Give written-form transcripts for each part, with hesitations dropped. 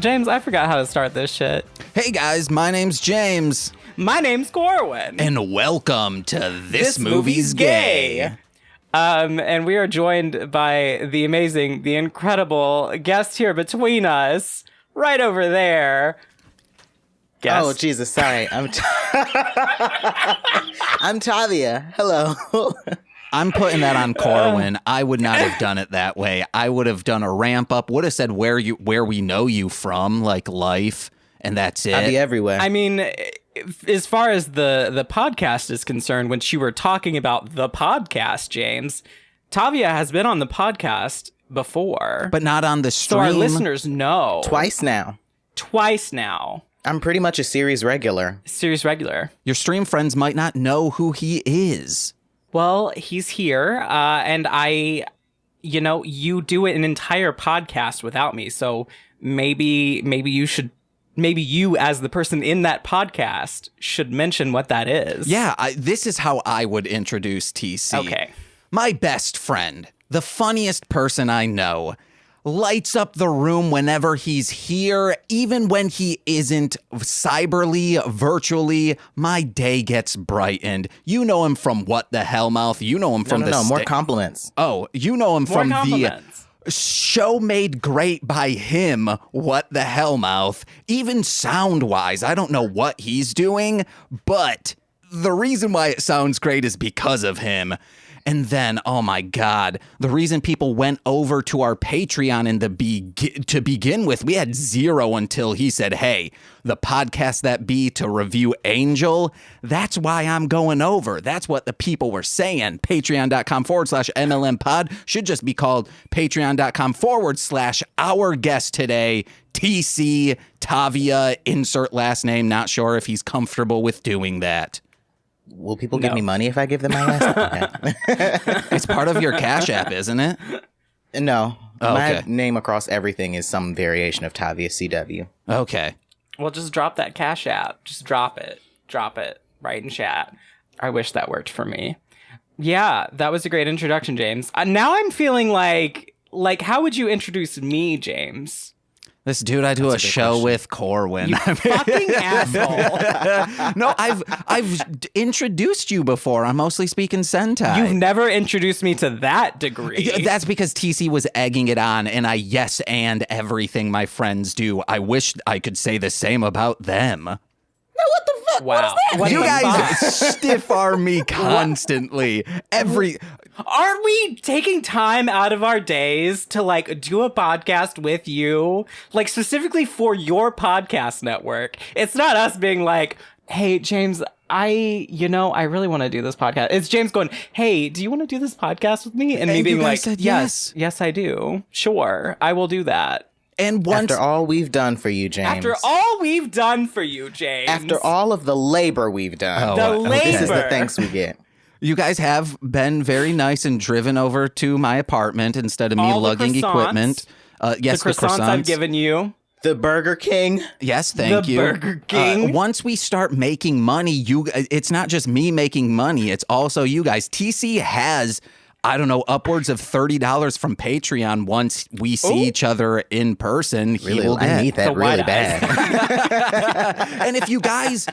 James, I forgot how to start this shit. Hey guys, my name's James. My name's Corwin. And welcome to This Movie's Gay. And we are joined by the amazing, the incredible guest here between us, right over there. Guest. Oh, Jesus, sorry. I'm Tavia. Hello. I'm putting that on Corwin. I would not have done it that way. I would have done a ramp up, would have said where we know you from, like life, and that's it. I'd be everywhere. I mean, as far as the podcast is concerned, when you were talking about the podcast, James, Tavia has been on the podcast before. But not on the stream. So our listeners know. Twice now. I'm pretty much a series regular. Your stream friends might not know who he is. Well, he's here, and you do an entire podcast without me, so maybe you as the person in that podcast should mention what that is. Yeah, this is how I would introduce TC. Okay. My best friend, the funniest person I know, lights up the room whenever he's here, even when he isn't. Cyberly, virtually, my day gets brightened. You know him from What the Hellmouth. You know him from more compliments. Oh, you know him from the show made great by him, What the Hellmouth. Even sound-wise, I don't know what he's doing, but the reason why it sounds great is because of him. And then, oh my God, the reason people went over to our Patreon to begin with, we had 0 until he said, hey, the podcast that be to review Angel, that's why I'm going over. That's what the people were saying. Patreon.com/MLM pod should just be called Patreon.com/our guest today, TC Tavia, insert last name. Not sure if he's comfortable with doing that. Will people give me money if I give them my last name? It's part of your Cash App, isn't it? No. Oh, okay. My name across everything is some variation of Tavia CW. Okay. Well, just drop that Cash App. Just drop it. Drop it right in chat. I wish that worked for me. Yeah, that was a great introduction, James. Now I'm feeling like how would you introduce me, James? This dude I do a show with, Corwin. You fucking asshole. No, I've introduced you before. I'm mostly speaking Sentai. You've never introduced me to that degree. That's because TC was egging it on, and I yes and everything my friends do. I wish I could say the same about them. No, what the fuck? Wow. What is that? You guys stiff arm me constantly. Aren't we taking time out of our days to do a podcast with you? Specifically for your podcast network. It's not us being like, hey, James, I really want to do this podcast. It's James going, hey, do you want to do this podcast with me? And me being like, said yes, I do. Sure, I will do that. And after all we've done for you, James. After all we've done for you, James. After all of the labor we've done. This is the thanks we get. You guys have been very nice and driven over to my apartment instead of me lugging equipment. Yes, the croissants I've given you. The Burger King. Yes, thank you. The Burger King. Once we start making money, it's not just me making money. It's also you guys. TC has, I don't know, upwards of $30 from Patreon once we see each other in person. I need that really bad. And if you guys,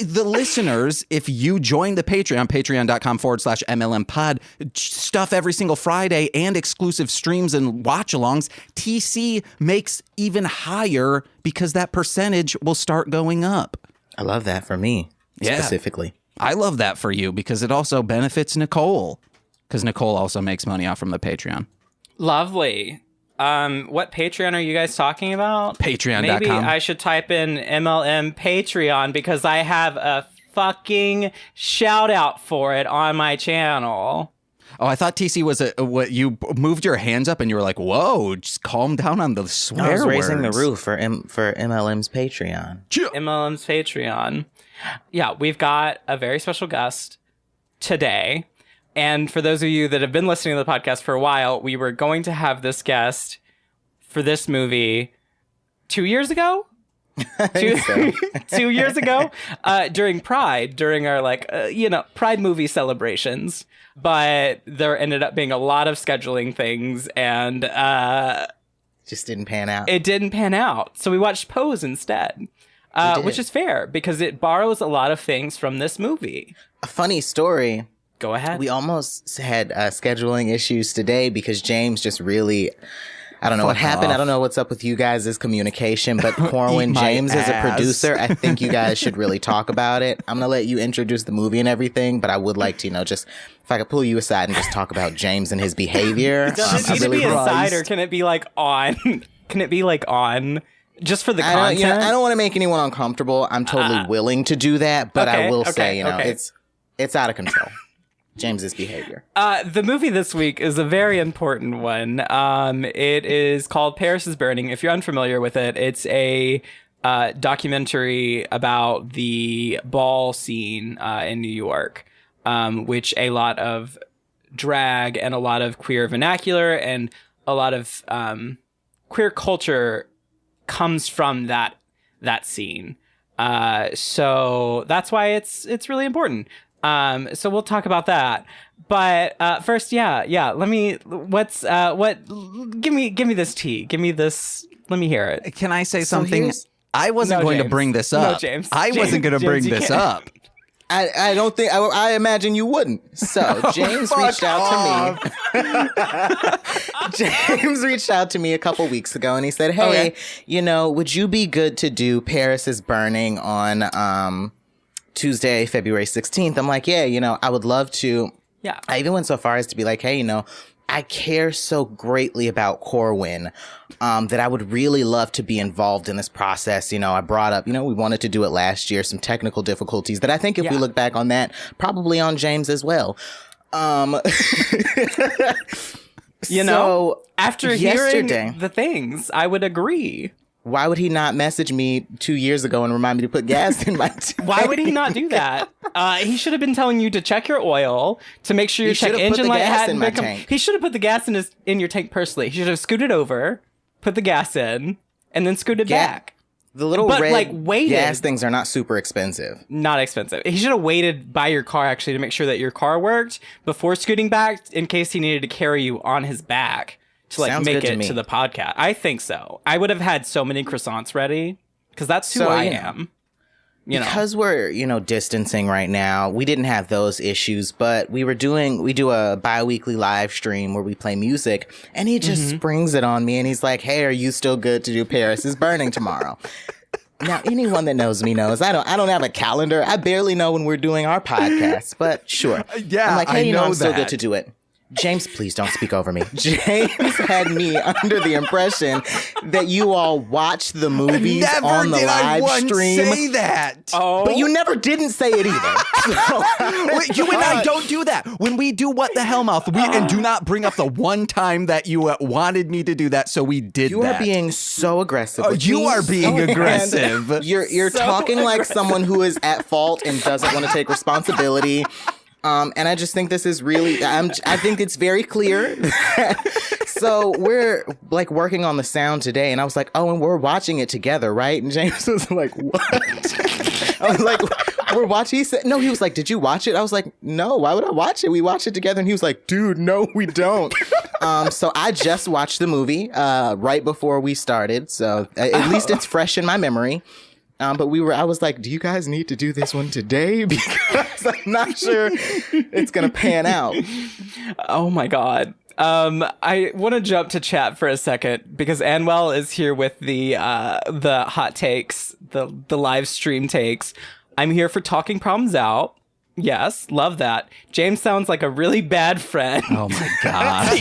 the listeners, if you join the Patreon, patreon.com/MLM pod, stuff every single Friday and exclusive streams and watch-alongs, TC makes even higher because that percentage will start going up. I love that for me, specifically. I love that for you because it also benefits Nicole. Because Nicole also makes money off from the Patreon. Lovely. What Patreon are you guys talking about? Patreon.com. Maybe I should type in MLM Patreon because I have a fucking shout out for it on my channel. Oh, I thought TC was what you moved your hands up and you were like, whoa, just calm down on the swear words. I was raising the roof for MLM's Patreon. MLM's Patreon. Yeah, we've got a very special guest today. And for those of you that have been listening to the podcast for a while, we were going to have this guest for this movie 2 years ago? 2 years ago? During Pride, during our, Pride movie celebrations. But there ended up being a lot of scheduling things, and Just didn't pan out. It didn't pan out. So we watched Pose instead, which is fair because it borrows a lot of things from this movie. A funny story. Go ahead. We almost had scheduling issues today because James just really... I don't know what happened. I don't know what's up with you guys' communication, but Corwin, James is a producer. I think you guys should really talk about it. I'm going to let you introduce the movie and everything, but I would like to, just if I could pull you aside and just talk about James and his behavior. Does it need to be aside or can it be like on? Can it be like on just for the content? I don't want to make anyone uncomfortable. I'm totally willing to do that, but I will say, it's out of control. James's behavior. The movie this week is a very important one. It is called Paris is Burning. If you're unfamiliar with it, it's a documentary about the ball scene in New York, which a lot of drag and a lot of queer vernacular and a lot of queer culture comes from that scene. So that's why it's really important. So we'll talk about that. But first, give me this tea. Give me this. Let me hear it. Can I say something? I wasn't going to bring this up. No, James. I wasn't going to bring this up. I don't think, I imagine you wouldn't. So James reached out to me. James reached out to me a couple weeks ago and he said, hey, would you be good to do Paris is Burning on, Tuesday, February 16th. I'm like, I would love to. Yeah. I even went so far as to be like, hey, I care so greatly about Corwin, that I would really love to be involved in this process. I brought up, we wanted to do it last year, some technical difficulties that I think if we look back on that, probably on James as well. So after hearing the things, I would agree. Why would he not message me 2 years ago and remind me to put gas in my tank? Why would he not do that? He should have been telling you to check your oil, to make sure your check engine light hadn't been tank. He should have put the gas in your tank personally. He should have scooted over, put the gas in, and then scooted back. The little red gas things are not super expensive. Not expensive. He should have waited by your car actually to make sure that your car worked before scooting back in case he needed to carry you on his back. To make it to the podcast. I think so. I would have had so many croissants ready because that's who I am. Because we're, distancing right now, we didn't have those issues, but we do a bi-weekly live stream where we play music and he just springs it on me and he's like, hey, are you still good to do Paris is Burning tomorrow? Now, anyone that knows me knows I don't have a calendar. I barely know when we're doing our podcast, but sure. Yeah, I'm like, hey, I'm still good to do it. James, please don't speak over me. James had me under the impression that you all watch the movies on the live stream. Never did I once say that. Oh. But you never didn't say it either. Wait, you and I don't do that. When we do What the Hellmouth, and do not bring up the one time that you wanted me to do that, so we did that. You are being so aggressive. You are being aggressive. You're so talking like someone who is at fault and doesn't want to take responsibility. And I just think this is really, I think it's very clear. So we're working on the sound today and I was like, oh, and we're watching it together, right? And James was like, what? I was like, we're watching. He said, no, he was like, did you watch it? I was like, no, why would I watch it? We watch it together. And he was like, dude, no, we don't. So I just watched the movie, right before we started. So at least it's fresh in my memory. But I was like, do you guys need to do this one today? Because I'm not sure it's going to pan out. Oh my God. I want to jump to chat for a second because Anwell is here with the hot takes, the live stream takes. I'm here for talking problems out. Yes, love that. James sounds like a really bad friend. Oh my God.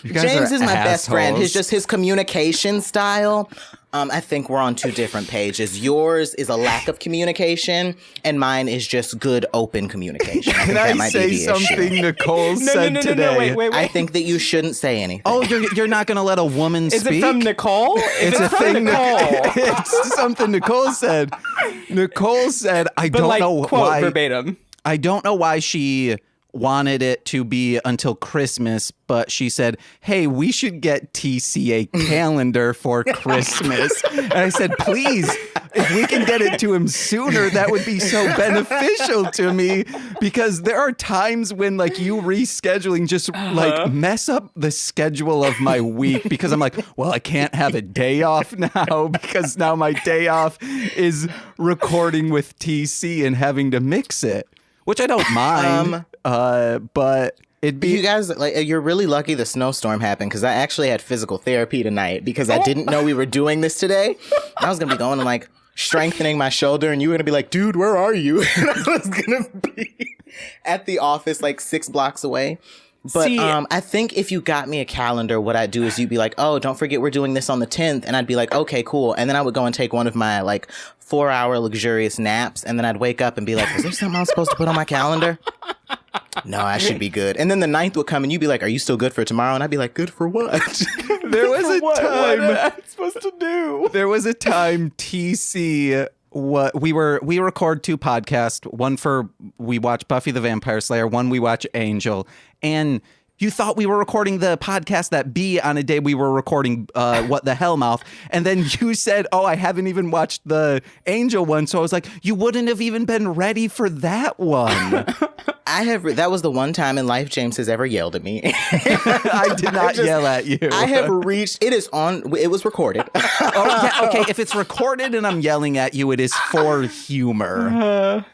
James is my best friend. His communication style. I think we're on two different pages. Yours is a lack of communication, and mine is just good, open communication. Can I say something Nicole said today? No, wait. I think that you shouldn't say anything. Oh, you're not going to let a woman speak? Is it from Nicole? It's a thing. It's something Nicole said. Nicole said, I don't know quote why. Verbatim. I don't know why she wanted it to be until Christmas, but she said, hey, we should get TC a calendar for Christmas. And I said, please, if we can get it to him sooner, that would be so beneficial to me, because there are times when like you rescheduling just like mess up the schedule of my week, because I'm like, well, I can't have a day off now because now my day off is recording with TC and having to mix it, which I don't mind. But it'd be... You guys, like, you're really lucky the snowstorm happened, because I actually had physical therapy tonight because I didn't know we were doing this today. I was going to be going and like strengthening my shoulder, and you were going to be like, dude, where are you? And I was going to be at the office like 6 blocks away. But See, I think if you got me a calendar, what I'd do is you'd be like, oh, don't forget we're doing this on the 10th. And I'd be like, okay, cool. And then I would go and take one of my like 4-hour luxurious naps. And then I'd wake up and be like, is there something I'm supposed to put on my calendar? No, I should be good. And then the 9th would come and you'd be like, are you still good for tomorrow? And I'd be like, good for what? There was a time... What am I supposed to do? There was a time TC... we record 2 podcasts. One for we watch Buffy the Vampire Slayer. One we watch Angel. And you thought we were recording the podcast that B on a day we were recording What the Hellmouth. And then you said, oh, I haven't even watched the Angel one. So I was like, you wouldn't have even been ready for that one. That was the one time in life James has ever yelled at me. I did not yell at you. I have reached, it was recorded. Oh, yeah, okay, if it's recorded and I'm yelling at you, it is for humor.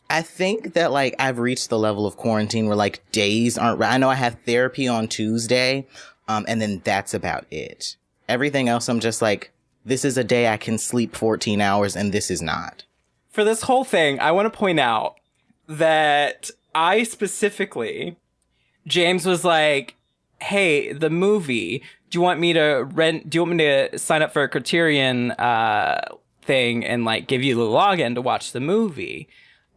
I think that like I've reached the level of quarantine where like days aren't, I know I have therapy on Tuesday, and then that's about it. Everything else I'm just like, this is a day I can sleep 14 hours and this is not. For this whole thing, I want to point out that I specifically, James was like, hey, the movie, do you want me to sign up for a Criterion thing and like give you the login to watch the movie?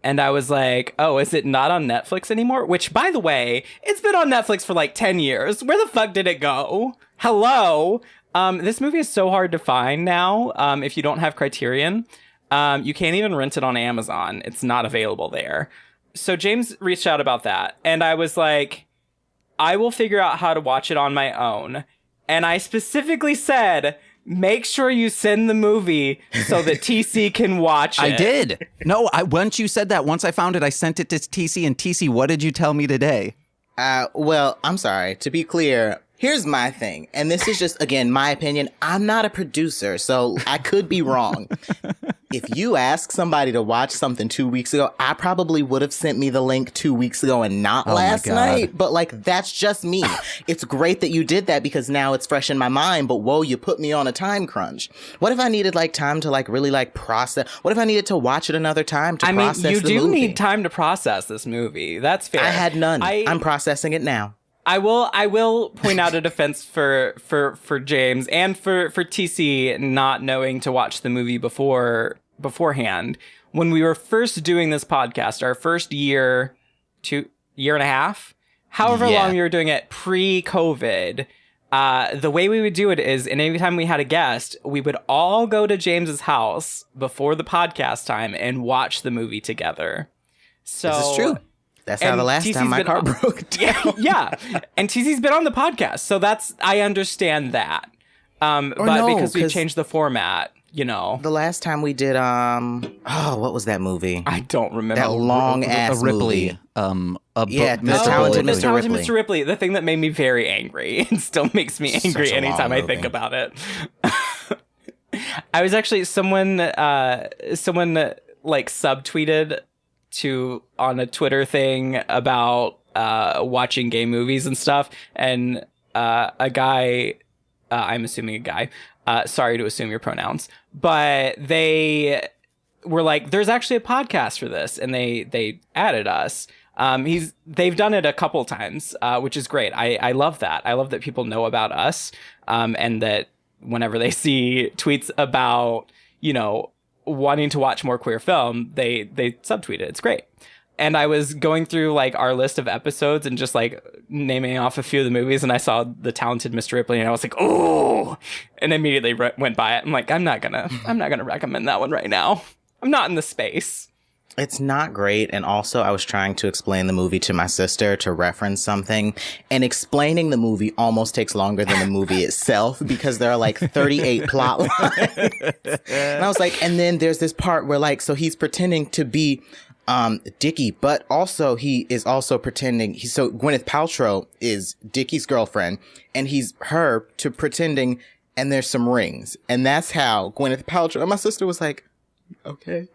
And I was like, oh, is it not on Netflix anymore? Which, by the way, it's been on Netflix for like 10 years. Where the fuck did it go? Hello? This movie is so hard to find now if you don't have Criterion. You can't even rent it on Amazon. It's not available there. So James reached out about that. And I was like, I will figure out how to watch it on my own. And I specifically said, make sure you send the movie so that TC can watch it. I did. No, once you said that, once I found it, I sent it to TC. And TC, what did you tell me today? Well, I'm sorry. To be clear, here's my thing. And this is just, again, my opinion. I'm not a producer, so I could be wrong. If you ask somebody to watch something 2 weeks ago, I probably would have sent me the link 2 weeks ago and not last night. But like, that's just me. It's great that you did that because now it's fresh in my mind. But whoa, you put me on a time crunch. What if I needed like time to like really like process? What if I needed to watch it another time to process the movie? You do need time to process this movie. That's fair. I had none. I'm processing it now. I will point out a defense for James and for TC not knowing to watch the movie beforehand. When we were first doing this podcast, our first year and a half, however long we were doing it pre-COVID, the way we would do it is, and anytime we had a guest, we would all go to James's house before the podcast time and watch the movie together. So this is true. That's how the last time my car broke down. Yeah. And TC's been on the podcast, so I understand that. Because we changed the format, you know. The last time we did, what was that movie? I don't remember. That long-ass Ripley. movie. The Talented Mr. Ripley. The thing that made me very angry and still makes me angry anytime I think about it. I was actually, someone like subtweeted on a Twitter thing about watching gay movies and stuff, and a guy, I'm assuming a guy, sorry to assume your pronouns, but they were like, there's actually a podcast for this, and they added us. They've done it a couple times, which is great. I love that. I love that people know about us, and that whenever they see tweets about, you know, wanting to watch more queer film, they subtweet it. It's great. And I was going through like our list of episodes and just like naming off a few of the movies, and I saw The Talented Mr. Ripley, and I was like, oh, and immediately went by it. I'm like, I'm not gonna recommend that one right now. I'm not in the space. It's not great. And also, I was trying to explain the movie to my sister to reference something. And explaining the movie almost takes longer than the movie itself because there are like 38 plot lines. And I was like, and then there's this part where like, so he's pretending to be Dickie, but also he is also pretending. So Gwyneth Paltrow is Dickie's girlfriend and he's her to pretending. And there's some rings. And that's how Gwyneth Paltrow, and my sister was like, okay.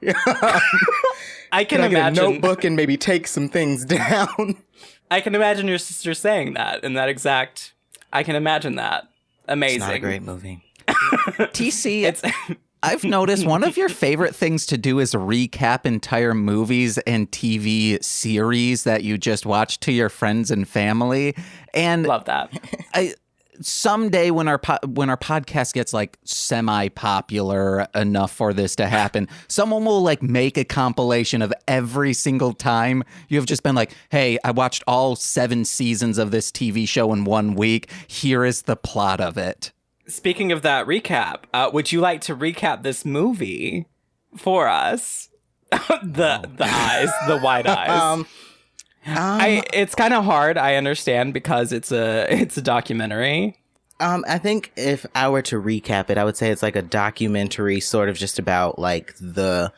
I can I imagine get a notebook and maybe take some things down. I can imagine your sister saying that in that exact. I can imagine that. Amazing. It's not a great movie. TC, I've noticed one of your favorite things to do is recap entire movies and TV series that you just watched to your friends and family. And love that. Someday when our podcast gets like semi-popular enough for this to happen, someone will like make a compilation of every single time you have just been like, hey, I watched all 7 seasons of this TV show in 1 week. Here is the plot of it. Speaking of that recap, would you like to recap this movie for us? the eyes, the wide eyes. It's kind of hard, I understand, because it's a documentary. I think if I were to recap it, I would say it's like a documentary sort of just about like the,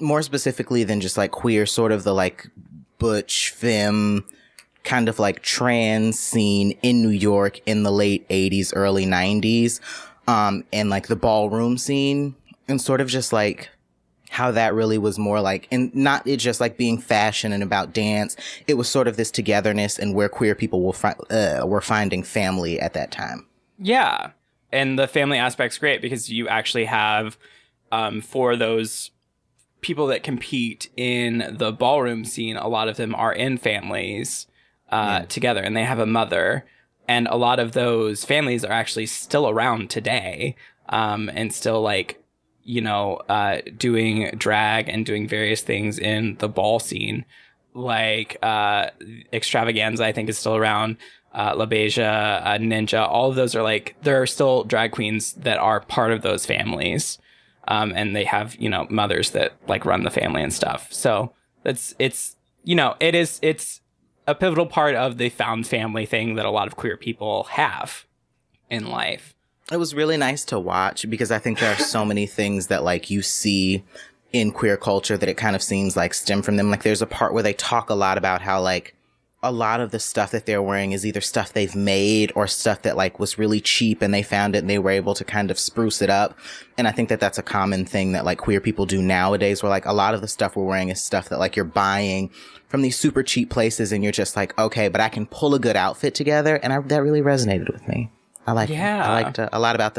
more specifically than just like queer, sort of the like butch femme kind of like trans scene in New York in the late 80s, early 90s, and like the ballroom scene and sort of just like how that really was more like, and not it just like being fashion and about dance. It was sort of this togetherness and where queer people were finding family at that time. Yeah. And the family aspect's great because you actually have, for those people that compete in the ballroom scene, a lot of them are in families together and they have a mother. And a lot of those families are actually still around today, and still like, you know, doing drag and doing various things in the ball scene. Like Extravaganza, I think, is still around. La Beja, Ninja, all of those are like, there are still drag queens that are part of those families. And they have, you know, mothers that like run the family and stuff. So it's, you know, it's a pivotal part of the found family thing that a lot of queer people have in life. It was really nice to watch because I think there are so many things that like you see in queer culture that it kind of seems like stem from them. Like there's a part where they talk a lot about how like a lot of the stuff that they're wearing is either stuff they've made or stuff that like was really cheap and they found it and they were able to kind of spruce it up. And I think that that's a common thing that like queer people do nowadays, where like a lot of the stuff we're wearing is stuff that like you're buying from these super cheap places and you're just like, okay, but I can pull a good outfit together. And that really resonated with me. I liked a lot about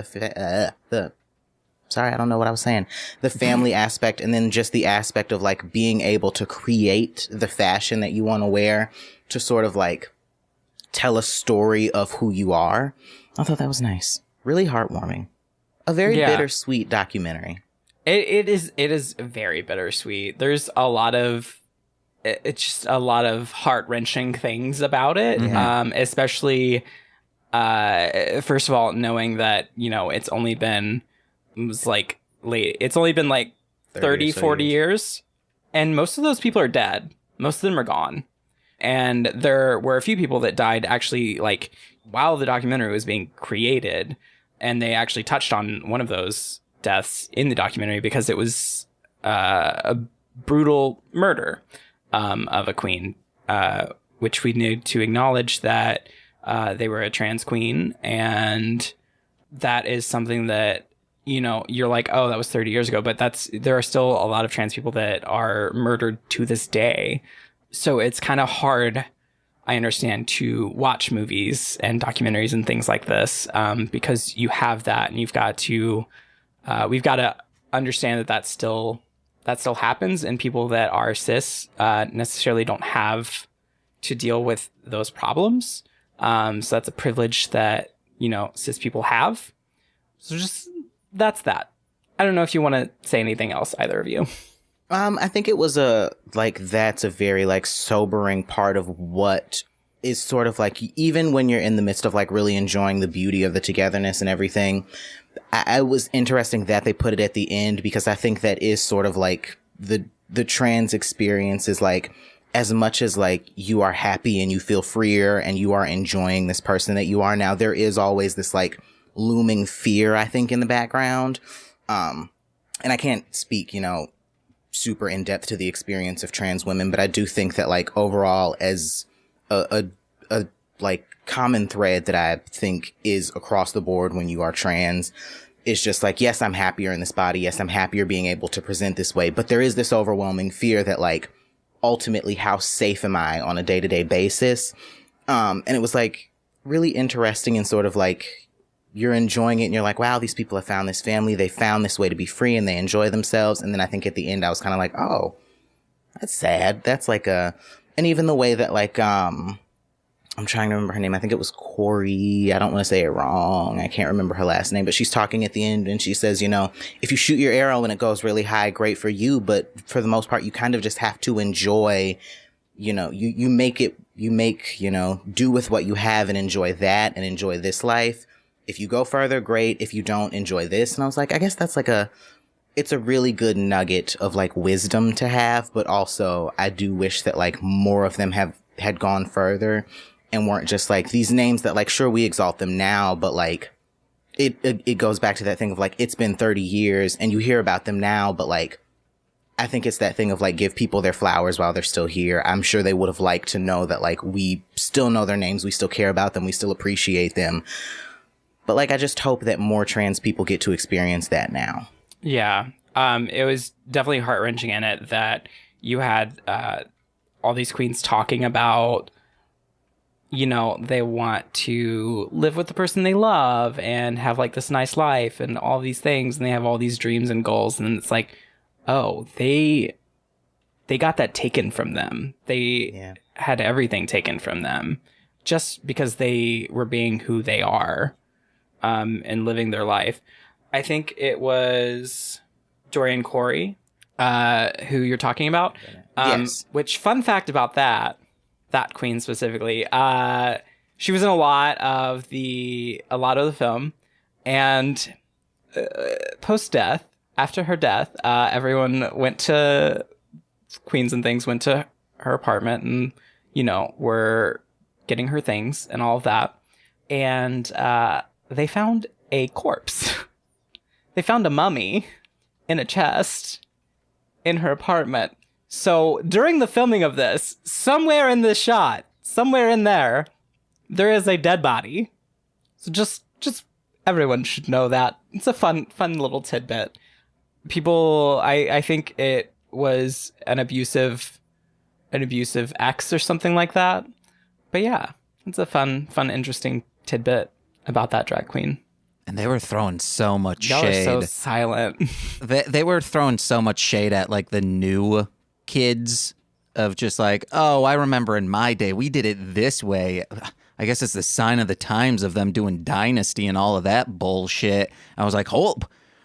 sorry, I don't know what I was saying. The family aspect, and then just the aspect of like being able to create the fashion that you want to wear to sort of like tell a story of who you are. I thought that was nice. Really heartwarming. A very bittersweet documentary. It is very bittersweet. There's a lot of, it's just a lot of heart-wrenching things about it. Mm-hmm. Especially, first of all, knowing that, you know, it's only been like 30, 40 years. And most of those people are dead. Most of them are gone. And there were a few people that died actually like while the documentary was being created. And they actually touched on one of those deaths in the documentary because it was a brutal murder of a queen, which we need to acknowledge that they were a trans queen. And that is something that, you know, you're like, oh, that was 30 years ago. But there are still a lot of trans people that are murdered to this day. So it's kind of hard, I understand, to watch movies and documentaries and things like this because you have that, and we've got to understand that still happens, and people that are cis necessarily don't have to deal with those problems. So that's a privilege that, you know, cis people have. So that's that. I don't know if you want to say anything else, either of you. I think it was that's a very like sobering part of what is sort of like, even when you're in the midst of like really enjoying the beauty of the togetherness and everything, I was interesting that they put it at the end, because I think that is sort of like the the trans experience is like, as much as like you are happy and you feel freer and you are enjoying this person that you are now, there is always this like looming fear, I think, in the background. And I can't speak, you know, super in depth to the experience of trans women, but I do think that like overall, as a like common thread that I think is across the board when you are trans, it's just like, yes, I'm happier in this body. Yes, I'm happier being able to present this way. But there is this overwhelming fear that like, ultimately, how safe am I on a day-to-day basis? And it was like really interesting and sort of like you're enjoying it and you're like, wow, these people have found this family. They found this way to be free and they enjoy themselves. And then I think at the end, I was kind of like, oh, that's sad. That's like and even the way that like, I'm trying to remember her name. I think it was Corey. I don't want to say it wrong. I can't remember her last name, but she's talking at the end and she says, you know, if you shoot your arrow and it goes really high, great for you. But for the most part, you kind of just have to enjoy, you know, you make, you know, do with what you have and enjoy that and enjoy this life. If you go further, great. If you don't, enjoy this. And I was like, I guess that's like it's a really good nugget of like wisdom to have. But also I do wish that like more of them had gone further and weren't just like these names that like, sure, we exalt them now, but like it goes back to that thing of like, it's been 30 years and you hear about them now, but like, I think it's that thing of like, give people their flowers while they're still here. I'm sure they would have liked to know that like, we still know their names. We still care about them. We still appreciate them. But like, I just hope that more trans people get to experience that now. Yeah. It was definitely heart-wrenching in it that you had all these queens talking about, you know, they want to live with the person they love and have like this nice life and all these things. And they have all these dreams and goals. And it's like, oh, they got that taken from them. They had everything taken from them just because they were being who they are and living their life. I think it was Dorian Corey, who you're talking about. Yes. Which, fun fact about that queen specifically, she was in a lot of the film, and post-death, after her death, everyone went to Queens and things, went to her apartment and, you know, were getting her things and all of that. And they found a corpse. They found a mummy in a chest in her apartment. So during the filming of this, somewhere in this shot, somewhere in there is a dead body. So just everyone should know that. It's a fun little tidbit. People, I think it was an abusive ex or something like that. But yeah, it's a fun, interesting tidbit about that drag queen. And they were throwing so much Y'all shade. are so silent. They were throwing so much shade at like the new kids of just like, oh, I remember in my day we did it this way. I guess it's the sign of the times of them doing Dynasty and all of that bullshit. I was like, oh,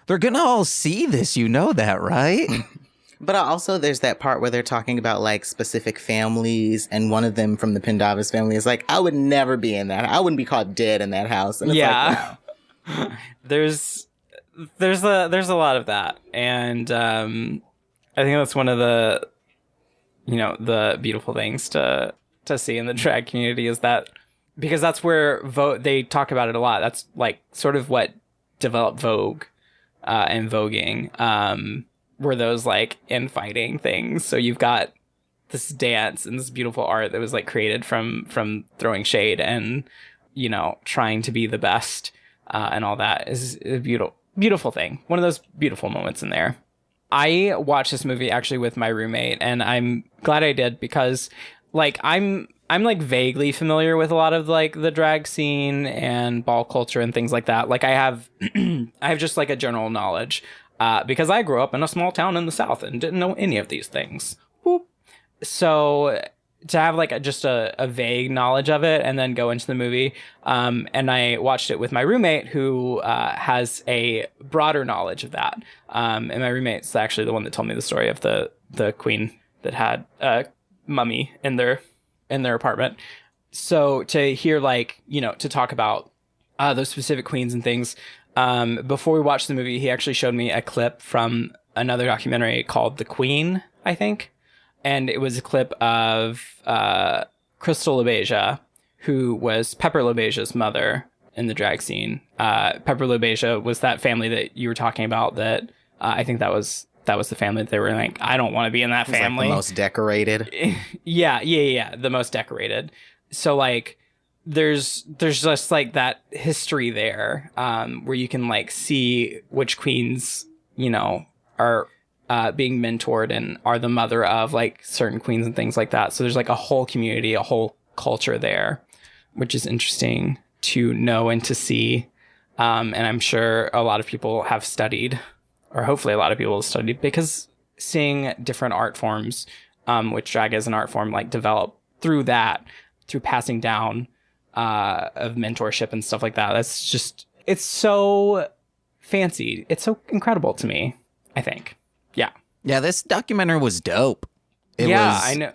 they're gonna all see this, you know that, right? But also there's that part where they're talking about like specific families, and one of them from the Pendavis family is like, I would never be in that. I wouldn't be caught dead in that house. And it's like, wow. There's a lot of that, and I think that's one of the, you know, the beautiful things to see in the drag community is that, because that's where they talk about it a lot. That's like sort of what developed Vogue and voguing, were those like infighting things. So you've got this dance and this beautiful art that was like created from throwing shade and, you know, trying to be the best. And all that is a beautiful thing. One of those beautiful moments in there. I watched this movie actually with my roommate, and I'm glad I did because, like, I'm like vaguely familiar with a lot of like the drag scene and ball culture and things like that. Like I have just like a general knowledge because I grew up in a small town in the South and didn't know any of these things. Whoop. So to have like just a vague knowledge of it and then go into the movie. And I watched it with my roommate who has a broader knowledge of that. And my roommate's actually the one that told me the story of the queen that had a mummy in their apartment. So to hear like, you know, to talk about those specific queens and things, before we watched the movie, he actually showed me a clip from another documentary called The Queen, I think. And it was a clip of Crystal LaBeija, who was Pepper LaBeija's mother in the drag scene. Pepper LaBeija was that family that you were talking about that I think that was the family that they were like, I don't want to be in that family. Like the most decorated. Yeah. The most decorated. So like, there's just like that history there, where you can like see which queens, you know, are being mentored and are the mother of like certain queens and things like that. So there's like a whole community, a whole culture there, which is interesting to know and to see. And I'm sure a lot of people have studied, or hopefully a lot of people have studied, because seeing different art forms, which drag as an art form, like develop through passing down of mentorship and stuff like that. That's just, it's so fancy. It's so incredible to me, I think. Yeah, this documentary was dope. I know.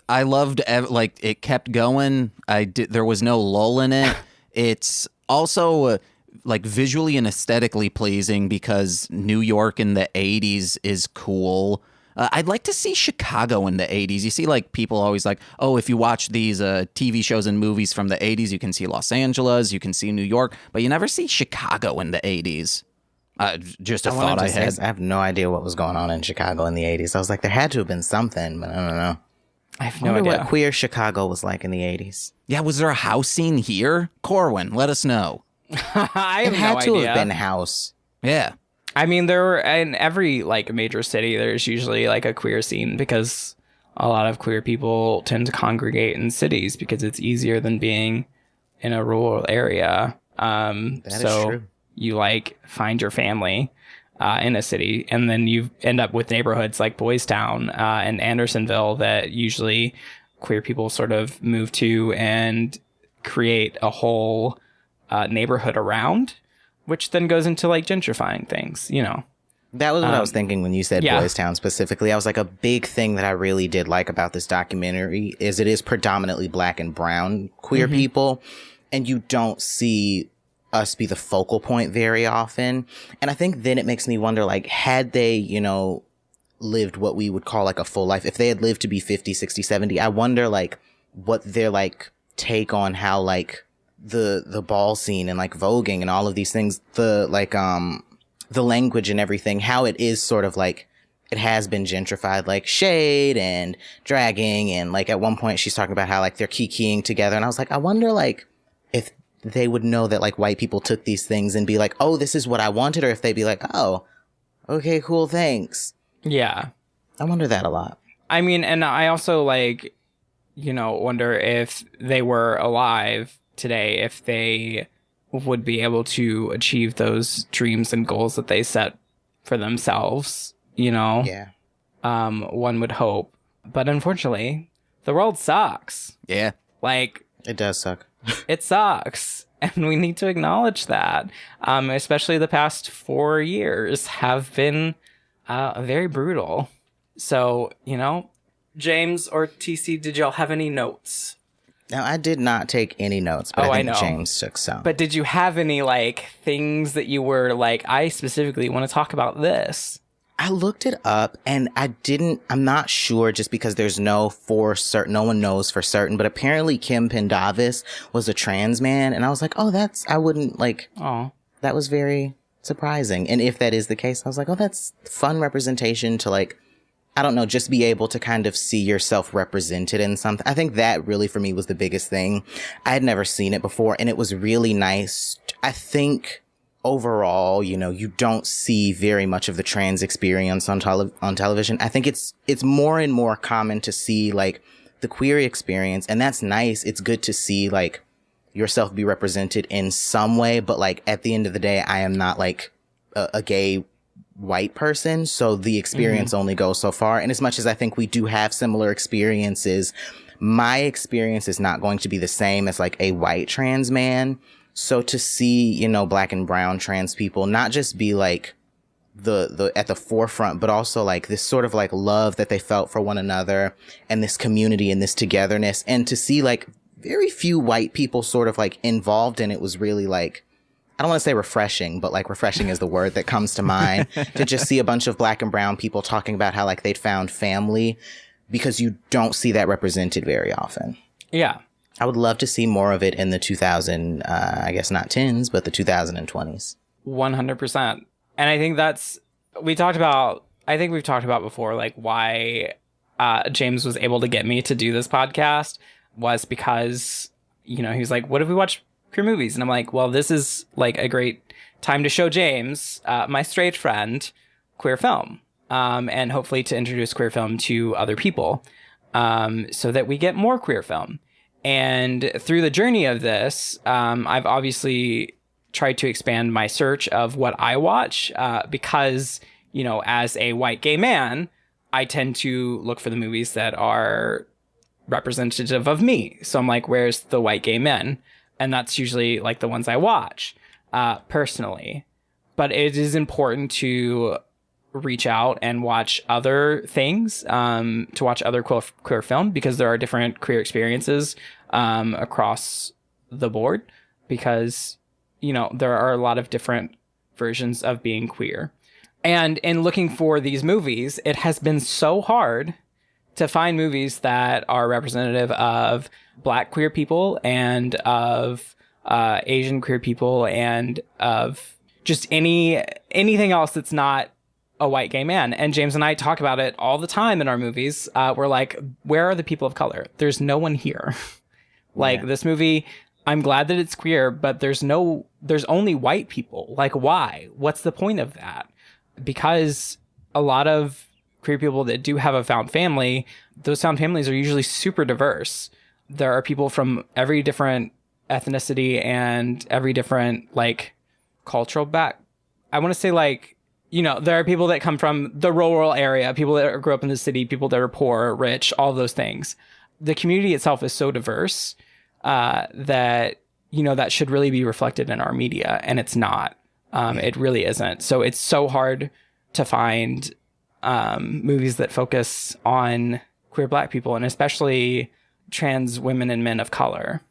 I loved, like, it kept going. There was no lull in it. It's also like visually and aesthetically pleasing because New York in the 80s is cool. I'd like to see Chicago in the 80s. You see, like, people always like, oh, if you watch these TV shows and movies from the 80s, you can see Los Angeles, you can see New York, but you never see Chicago in the 80s. Just a thought I had. I have no idea what was going on in Chicago in the 80s. I was like, there had to have been something, but I don't know. I have no idea what queer Chicago was like in the 80s. Yeah, was there a house scene here? Corwin, let us know. I have it had no to idea. have been house. Yeah. I mean, there were, in every like major city, there's usually like a queer scene because a lot of queer people tend to congregate in cities because it's easier than being in a rural area. That is true. You like find your family in a city, and then you end up with neighborhoods like Boys Town and Andersonville that usually queer people sort of move to and create a whole neighborhood around, which then goes into like gentrifying things, you know. That was what I was thinking when you said yeah. Boys Town specifically. I was like, a big thing that I really did like about this documentary is it is predominantly black and brown queer people, and you don't see us be the focal point very often. And I think then it makes me wonder, like, had they, you know, lived what we would call like a full life, if they had lived to be 50, 60, 70, I wonder like what their like take on how like the ball scene and like voguing and all of these things, the like the language and everything, how it is sort of like it has been gentrified, like shade and dragging, and like at one point she's talking about how like they're kikiing together, and I was like, I wonder like if they would know that like white people took these things and be like, oh, this is what I wanted, or if they'd be like, oh, okay, cool, thanks. Yeah. I wonder that a lot. I mean, and I also like, you know, wonder if they were alive today, if they would be able to achieve those dreams and goals that they set for themselves, you know? Yeah. One would hope. But unfortunately, the world sucks. Yeah. Like, it does suck. It sucks. And we need to acknowledge that. Especially the past 4 years have been very brutal. So, you know, James or TC, did y'all have any notes? Now, I did not take any notes, but I think know. James took some. But did you have any, like, things that you were like, I specifically want to talk about this? I looked it up, and I'm not sure, just because there's no one knows for certain, but apparently Kim Pendavis was a trans man, and I was like, oh, that was very surprising. And if that is the case, I was like, oh, that's fun representation to, like, I don't know, just be able to kind of see yourself represented in something. I think that really for me was the biggest thing. I had never seen it before, and it was really nice. I think overall, you know, you don't see very much of the trans experience on television. I think it's more and more common to see like the queer experience, and that's nice. It's good to see like yourself be represented in some way, but like at the end of the day, I am not like a gay white person, so the experience only goes so far. And as much as I think we do have similar experiences, my experience is not going to be the same as like a white trans man. So to see, you know, black and brown trans people not just be like the at the forefront, but also like this sort of like love that they felt for one another and this community and this togetherness, and to see like very few white people sort of like involved in it was really like, I don't want to say refreshing, but like refreshing is the word that comes to mind, to just see a bunch of Black and brown people talking about how like they'd found family, because you don't see that represented very often. Yeah. I would love to see more of it in the I guess not 10s, but the 2020s. 100%. And I think we've talked about before, like why James was able to get me to do this podcast was because, he was like, what if we watch queer movies? And I'm like, well, this is like a great time to show James, my straight friend, queer film. And hopefully to introduce queer film to other people, so that we get more queer film. And through the journey of this, I've obviously tried to expand my search of what I watch, because, as a white gay man, I tend to look for the movies that are representative of me. So I'm like, where's the white gay men? And that's usually like the ones I watch, personally. But it is important to reach out and watch other things, to watch other queer film, because there are different queer experiences across the board, because there are a lot of different versions of being queer. And in looking for these movies, it has been so hard to find movies that are representative of Black queer people and of Asian queer people and of just anything else that's not a white gay man. And James and I talk about it all the time in our movies. We're like, where are the people of color? There's no one here. This movie, I'm glad that it's queer, but there's only white people. Like, why? What's the point of that? Because a lot of queer people that do have a found family, those found families are usually super diverse. There are people from every different ethnicity and every different like cultural I want to say like, there are people that come from the rural area, people that grew up in the city, people that are poor, rich, all those things. The community itself is so diverse that, that should really be reflected in our media. And it's not. It really isn't. So it's so hard to find movies that focus on queer Black people, and especially trans women and men of color.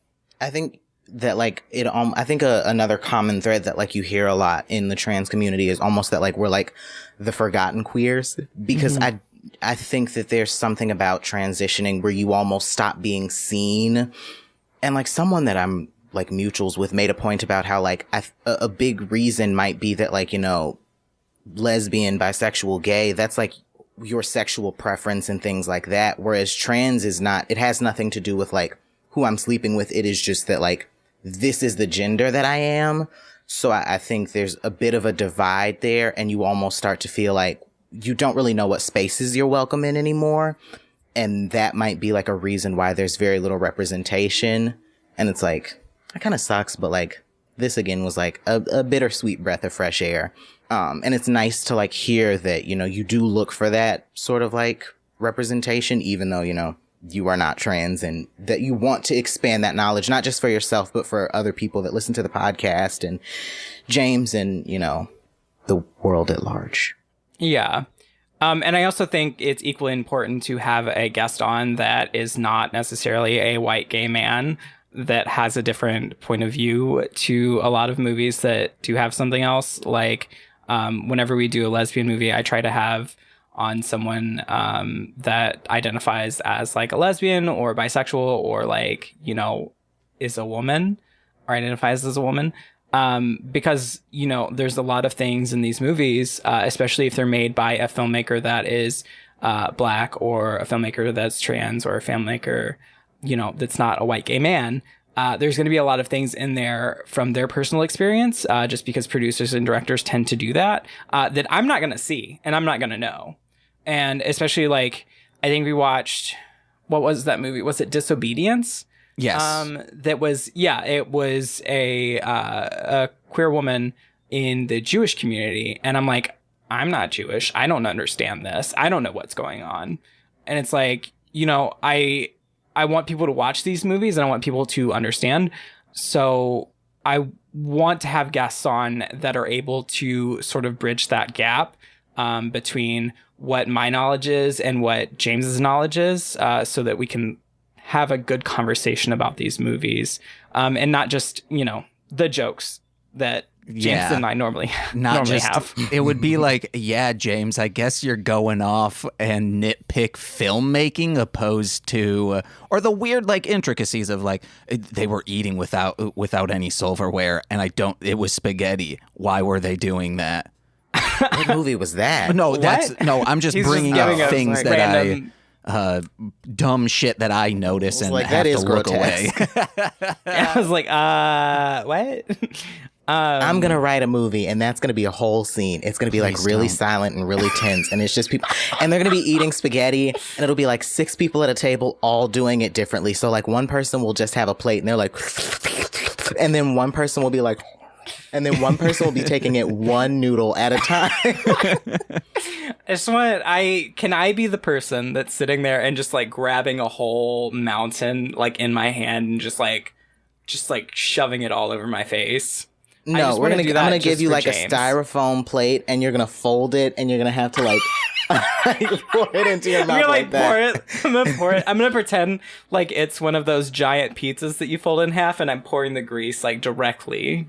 I think that like I think another common thread that like you hear a lot in the trans community is almost that like we're like the forgotten queers, because I think that there's something about transitioning where you almost stop being seen. And like someone that I'm like mutuals with made a point about how like a big reason might be that like, lesbian, bisexual, gay, that's like your sexual preference and things like that. Whereas trans is not, it has nothing to do with like who I'm sleeping with. It is just that like, this is the gender that I am. So I think there's a bit of a divide there, and you almost start to feel like you don't really know what spaces you're welcome in anymore. And that might be like a reason why there's very little representation. And it's like, it kind of sucks, but like this again was like a bittersweet breath of fresh air. And it's nice to like hear that, you do look for that sort of like representation, even though, you are not trans, and that you want to expand that knowledge, not just for yourself, but for other people that listen to the podcast and James and, the world at large. Yeah. And I also think it's equally important to have a guest on that is not necessarily a white gay man, that has a different point of view to a lot of movies that do have something else. Like, whenever we do a lesbian movie, I try to have on someone that identifies as like a lesbian or bisexual or like, is a woman or identifies as a woman. Because, there's a lot of things in these movies, especially if they're made by a filmmaker that is Black, or a filmmaker that's trans, or a filmmaker, that's not a white gay man. There's going to be a lot of things in there from their personal experience, just because producers and directors tend to do that, that I'm not going to see and I'm not going to know. And especially like, I think we watched, what was that movie? Was it Disobedience? Yes. It was a queer woman in the Jewish community. And I'm like, I'm not Jewish. I don't understand this. I don't know what's going on. And it's like, I want people to watch these movies and I want people to understand. So I want to have guests on that are able to sort of bridge that gap between what my knowledge is and what James's knowledge is, so that we can have a good conversation about these movies, and not just, the jokes that James and I normally have. It would be like, yeah, James, I guess you're going off and nitpick filmmaking opposed to, or the weird like intricacies of like they were eating without any silverware, and it was spaghetti. Why were they doing that? What movie was that? No, I'm just bringing up things like, that random... dumb shit that I notice and like, have that to is look grotesque. away. I was like, what? I'm going to write a movie, and that's going to be a whole scene. It's going to be like really silent and really tense. And it's just people, and they're going to be eating spaghetti, and it'll be like 6 people at a table all doing it differently. So like one person will just have a plate and they're like, and then one person will be like, and then one person will be taking it one noodle at a time. Can I be the person that's sitting there and just like grabbing a whole mountain like in my hand and just like shoving it all over my face? No, I'm gonna give you like James. a styrofoam plate, and you're gonna fold it, and you're gonna have to like, pour it into your mouth. You're like that. I'm gonna pour it. I'm gonna pretend like it's one of those giant pizzas that you fold in half, and I'm pouring the grease like directly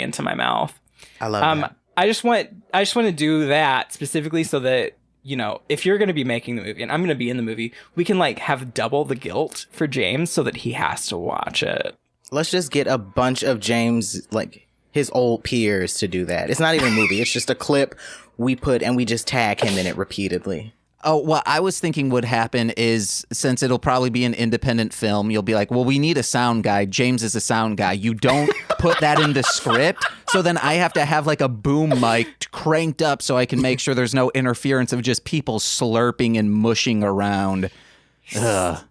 into my mouth. I love that. I just want to do that specifically so that, you know, if you're going to be making the movie and I'm going to be in the movie, we can like have double the guilt for James so that he has to watch it. Let's just get a bunch of James, like his old peers, to do that. It's not even a movie. It's just a clip we put and we just tag him in it repeatedly. Oh, what I was thinking would happen is, since it'll probably be an independent film, you'll be like, well, we need a sound guy. James is a sound guy. You don't put that in the script. So then I have to have like a boom mic cranked up so I can make sure there's no interference of just people slurping and mushing around. Ugh.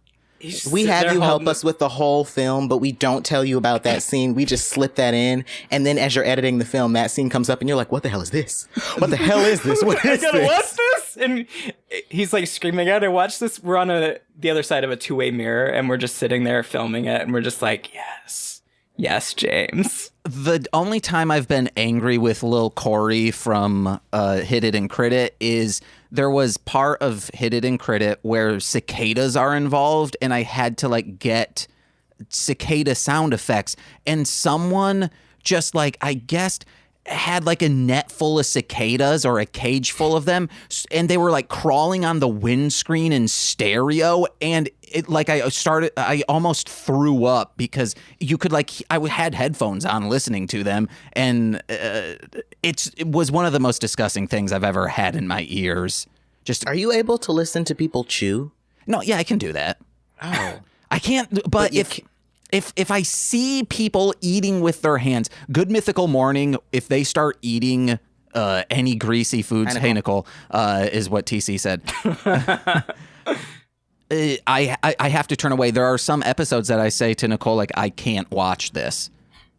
We have you help us with the whole film, but we don't tell you about that scene. We just slip that in. And then as you're editing the film, that scene comes up and you're like, what the hell is this? What the hell is this? What is I gotta this? watch this. And he's like screaming, I gotta watch this. We're on the other side of a 2-way mirror and we're just sitting there filming it. And we're just like, yes, James. The only time I've been angry with Lil Corey from Hit It and Crit It is there was part of Hit It and Crit It where cicadas are involved, and I had to like get cicada sound effects, and someone just like, I guess, had like a net full of cicadas or a cage full of them, and they were like crawling on the windscreen in stereo, and it like I almost threw up because you could like, I had headphones on listening to them, and it was one of the most disgusting things I've ever had in my ears. Just, are you able to listen to people chew? No, yeah, I can do that. Oh, I can't, but if I see people eating with their hands, Good Mythical Morning, if they start eating any greasy foods, hey Nicole, is what TC said. I have to turn away. There are some episodes that I say to Nicole, like, I can't watch this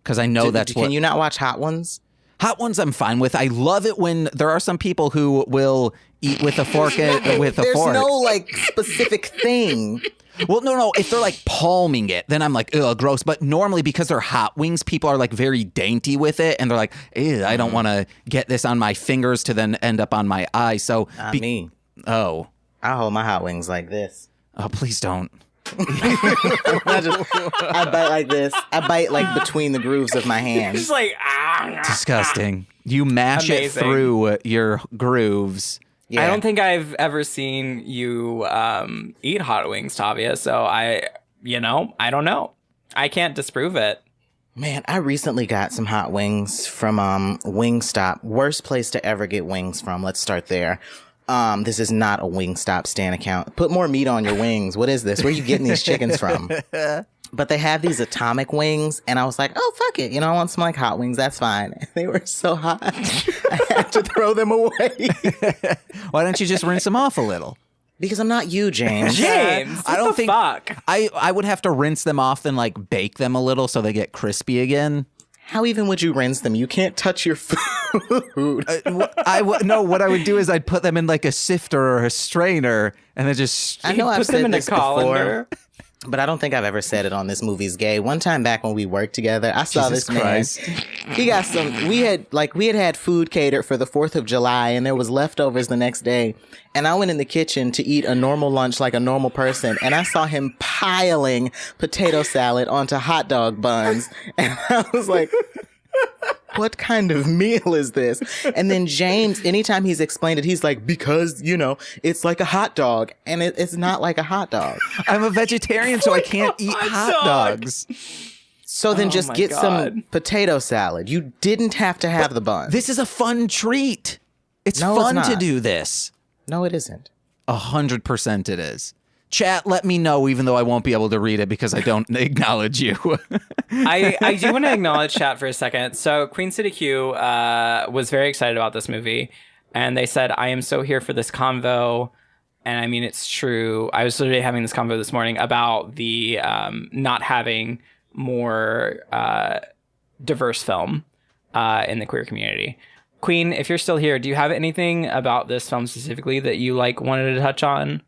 because I know Can you not watch Hot Ones? Hot Ones I'm fine with. I love it when there are some people who will eat with a fork with a fork. There's no like specific thing. Well, no. If they're like palming it, then I'm like, ugh, gross. But normally, because they're hot wings, people are like very dainty with it, and they're like, ew, I don't want to get this on my fingers to then end up on my eye. So, me. Oh, I hold my hot wings like this. Oh, please don't. I bite like this. I bite like between the grooves of my hands. Just like, disgusting. You mash it through your grooves. Yeah. I don't think I've ever seen you eat hot wings, Tavia. So I don't know. I can't disprove it. Man, I recently got some hot wings from Wingstop. Worst place to ever get wings from. Let's start there. This is not a Wingstop Stan account. Put more meat on your wings. What is this? Where are you getting these chickens from? But they have these atomic wings, and I was like, oh, fuck it. I want some like hot wings. That's fine. And they were so hot. I had to throw them away. Why don't you just rinse them off a little? Because I'm not you, James. I don't think fuck. I would have to rinse them off and like bake them a little so they get crispy again. How even would you rinse them? You can't touch your food. What I would do is I'd put them in like a sifter or a strainer and then just I know I've put them said in this a colander. Before, but I don't think I've ever said it on This Movie's Gay. One time back when we worked together, I saw Jesus this Christ. man. He got some. We had food catered for the 4th of July, and there was leftovers the next day. And I went in the kitchen to eat a normal lunch like a normal person, and I saw him piling potato salad onto hot dog buns, and I was like, what kind of meal is this? And then James, anytime he's explained it, he's like, because, it's like a hot dog. And it's not like a hot dog. I'm a vegetarian, so I can't eat hot dogs. So then just get some potato salad. You didn't have to have the bun. This is a fun treat. It's No, fun it's to not. do this. No, it isn't. 100% it is. Chat, let me know, even though I won't be able to read it because I don't acknowledge you. I do want to acknowledge chat for a second. So Queen City Q was very excited about this movie, and they said, I am so here for this convo. And I mean, it's true. I was literally having this convo this morning about the not having more diverse film in the queer community. Queen, if you're still here, do you have anything about this film specifically that you wanted to touch on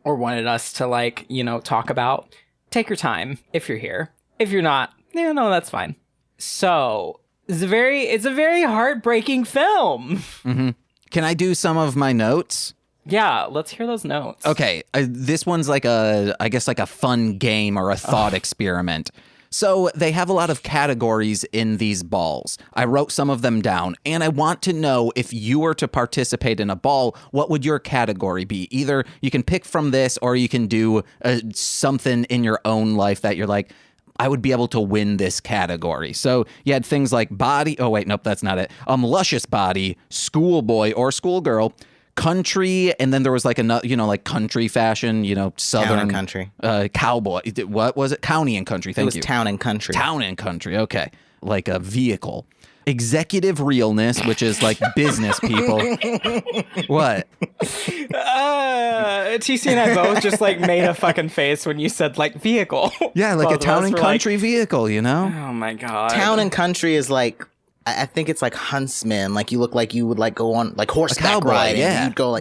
or wanted us to talk about? Take your time if you're here. If you're not, no, that's fine. So it's a very heartbreaking film. Mm-hmm. Can I do some of my notes? Yeah, let's hear those notes. Okay, this one's like a fun game or a thought experiment. So they have a lot of categories in these balls. I wrote some of them down, and I want to know if you were to participate in a ball, what would your category be? Either you can pick from this, or you can do something in your own life that you're like, I would be able to win this category. So you had things like body. Oh, wait, nope, that's not it. Luscious body, schoolboy or schoolgirl, country, and then there was another, country fashion, southern Town and country. Cowboy. What was it? County and country. Thank you. It was town and country. Town and country. Okay, like a vehicle. Executive realness, which is like business people. What? TC and I both just made a fucking face when you said vehicle. Yeah, like a town and country vehicle. Oh my god. Town and country is I think it's like huntsman. You look like you would go on horseback riding. Yeah. You'd go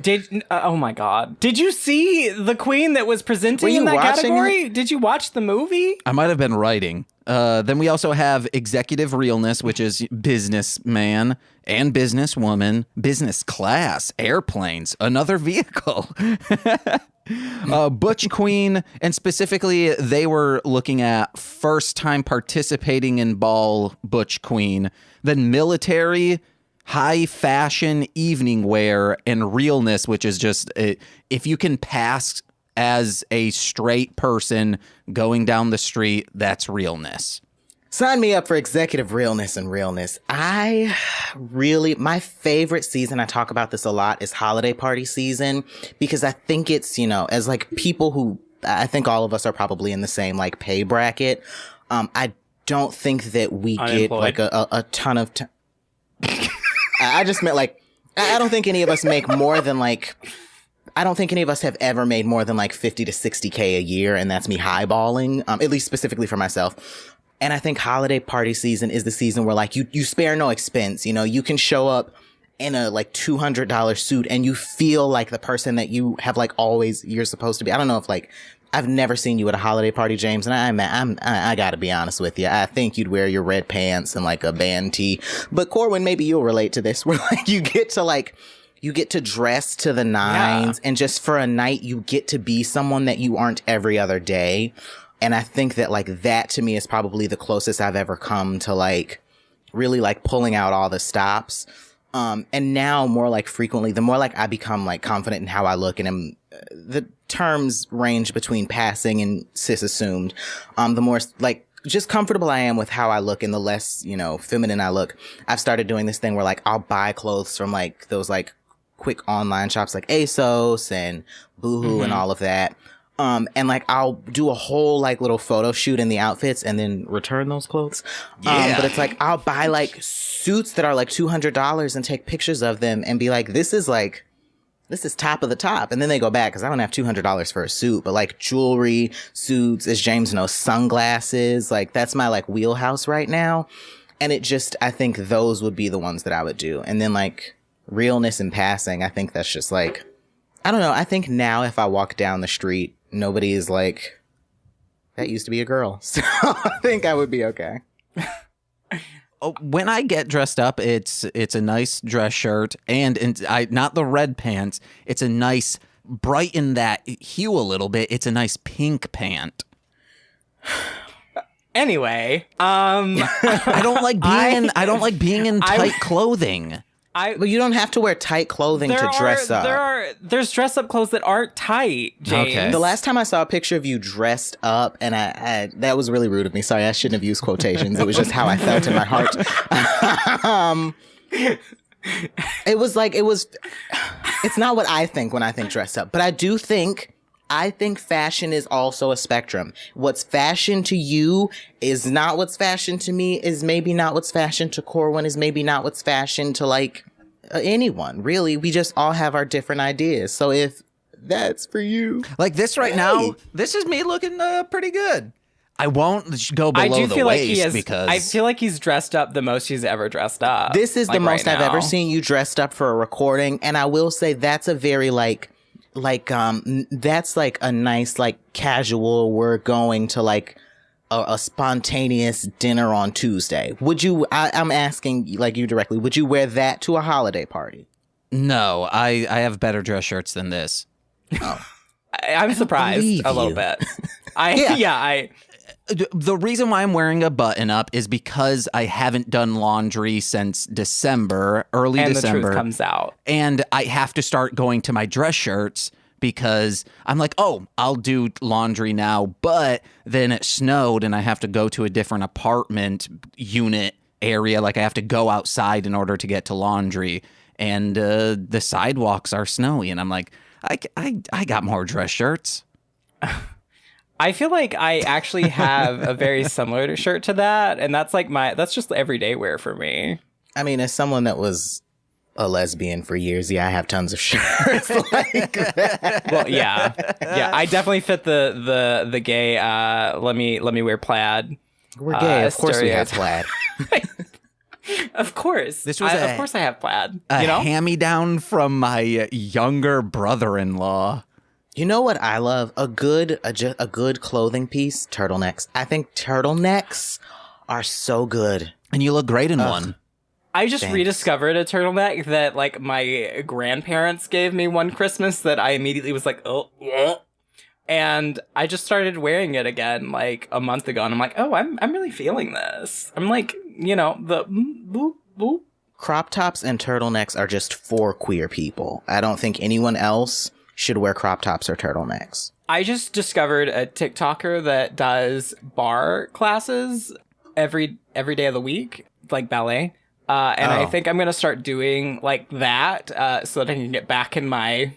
oh my god. Did you see the queen that was presenting in that category? Did you watch the movie? I might have been writing. Then we also have executive realness, which is businessman and businesswoman, business class, airplanes, another vehicle. Butch queen, and specifically they were looking at first time participating in ball butch queen, then military, high fashion, evening wear, and realness, which is just if you can pass as a straight person going down the street, that's realness. Sign me up for executive realness and realness. My favorite season, I talk about this a lot, is holiday party season, because I think it's, as people who, I think all of us are probably in the same pay bracket. I don't think that we Unemployed. get a ton of I just meant I don't think any of us make more than I don't think any of us have ever made more than 50 to 60K a year, and that's me highballing, at least specifically for myself. And I think holiday party season is the season where you spare no expense. You can show up in a $200 suit and you feel like the person that you have always you're supposed to be. I don't know if I've never seen you at a holiday party, James, and I gotta be honest with you. I think you'd wear your red pants and a band tee. But Corwin, maybe you'll relate to this, where you get to dress to the nines, and just for a night you get to be someone that you aren't every other day. And I think that that to me is probably the closest I've ever come to really pulling out all the stops. And now more frequently, the more I become confident in how I look, and the terms range between passing and cis assumed. The more just comfortable I am with how I look, and the less, feminine I look. I've started doing this thing where I'll buy clothes from those quick online shops like ASOS and Boohoo and all of that. And I'll do a whole little photo shoot in the outfits and then return those clothes. Yeah. But it's I'll buy suits that are $200 and take pictures of them and be this is top of the top. And then they go back because I don't have $200 for a suit, but jewelry, suits, as James knows, sunglasses, that's my wheelhouse right now. And I think those would be the ones that I would do. And then realness and passing, I think that's just I don't know. I think now if I walk down the street, nobody is that used to be a girl. So I think I would be okay. When I get dressed up, it's a nice dress shirt, and not the red pants. It's a nice, brighten that hue a little bit. It's a nice pink pant. Anyway, I don't like being in tight clothing. But you don't have to wear tight clothing to dress up. There's dress up clothes that aren't tight, James. Okay. The last time I saw a picture of you dressed up, and I that was really rude of me. Sorry, I shouldn't have used quotations. It was just how I felt in my heart. It's not what I think when I think dressed up, but I think fashion is also a spectrum. What's fashion to you is not what's fashion to me, is maybe not what's fashion to Corwin, is maybe not what's fashion to like anyone. Really, we just all have our different ideas. So if that's for you. Like this right now, this is me looking pretty good. I won't go below the waist because I feel like he's dressed up the most he's ever dressed up. This is like, the most right I've now. ever seen you dressed up for a recording. And I will say that's a very that's like a nice, like casual, we're going to like a spontaneous dinner on Tuesday. Would you, I'm asking like you directly, would you wear that to a holiday party? No, I have better dress shirts than this. Oh. I'm surprised a little bit. The reason why I'm wearing a button up is because I haven't done laundry since December, early and December. the truth comes out. And I have to start going to my dress shirts because I'm like, oh, I'll do laundry now. But then it snowed and I have to go to a different apartment unit area. Like I have to go outside in order to get to laundry. And the sidewalks are snowy. And I'm like, I got more dress shirts. I feel like I actually have a very similar shirt to that, and that's just everyday wear for me. I mean, as someone that was a lesbian for years, I have tons of shirts like that. Well, yeah, I definitely fit the gay. Let me wear plaid. We're gay, of course we have plaid. Of course, This was of course I have plaid. A hand-me-down from my younger brother-in-law. You know what I love? A good clothing piece, turtlenecks. I think turtlenecks are so good. And you look great in one. I just rediscovered a turtleneck that like my grandparents gave me one Christmas that I immediately was like, oh, yeah. And I just started wearing it again like a month ago, and I'm like, oh, I'm really feeling this. I'm like, the boop boop. Crop tops and turtlenecks are just for queer people. I don't think anyone else should wear crop tops or turtlenecks. I just discovered a TikToker that does bar classes every day of the week, like ballet. I think I'm going to start doing like that so that I can get back in my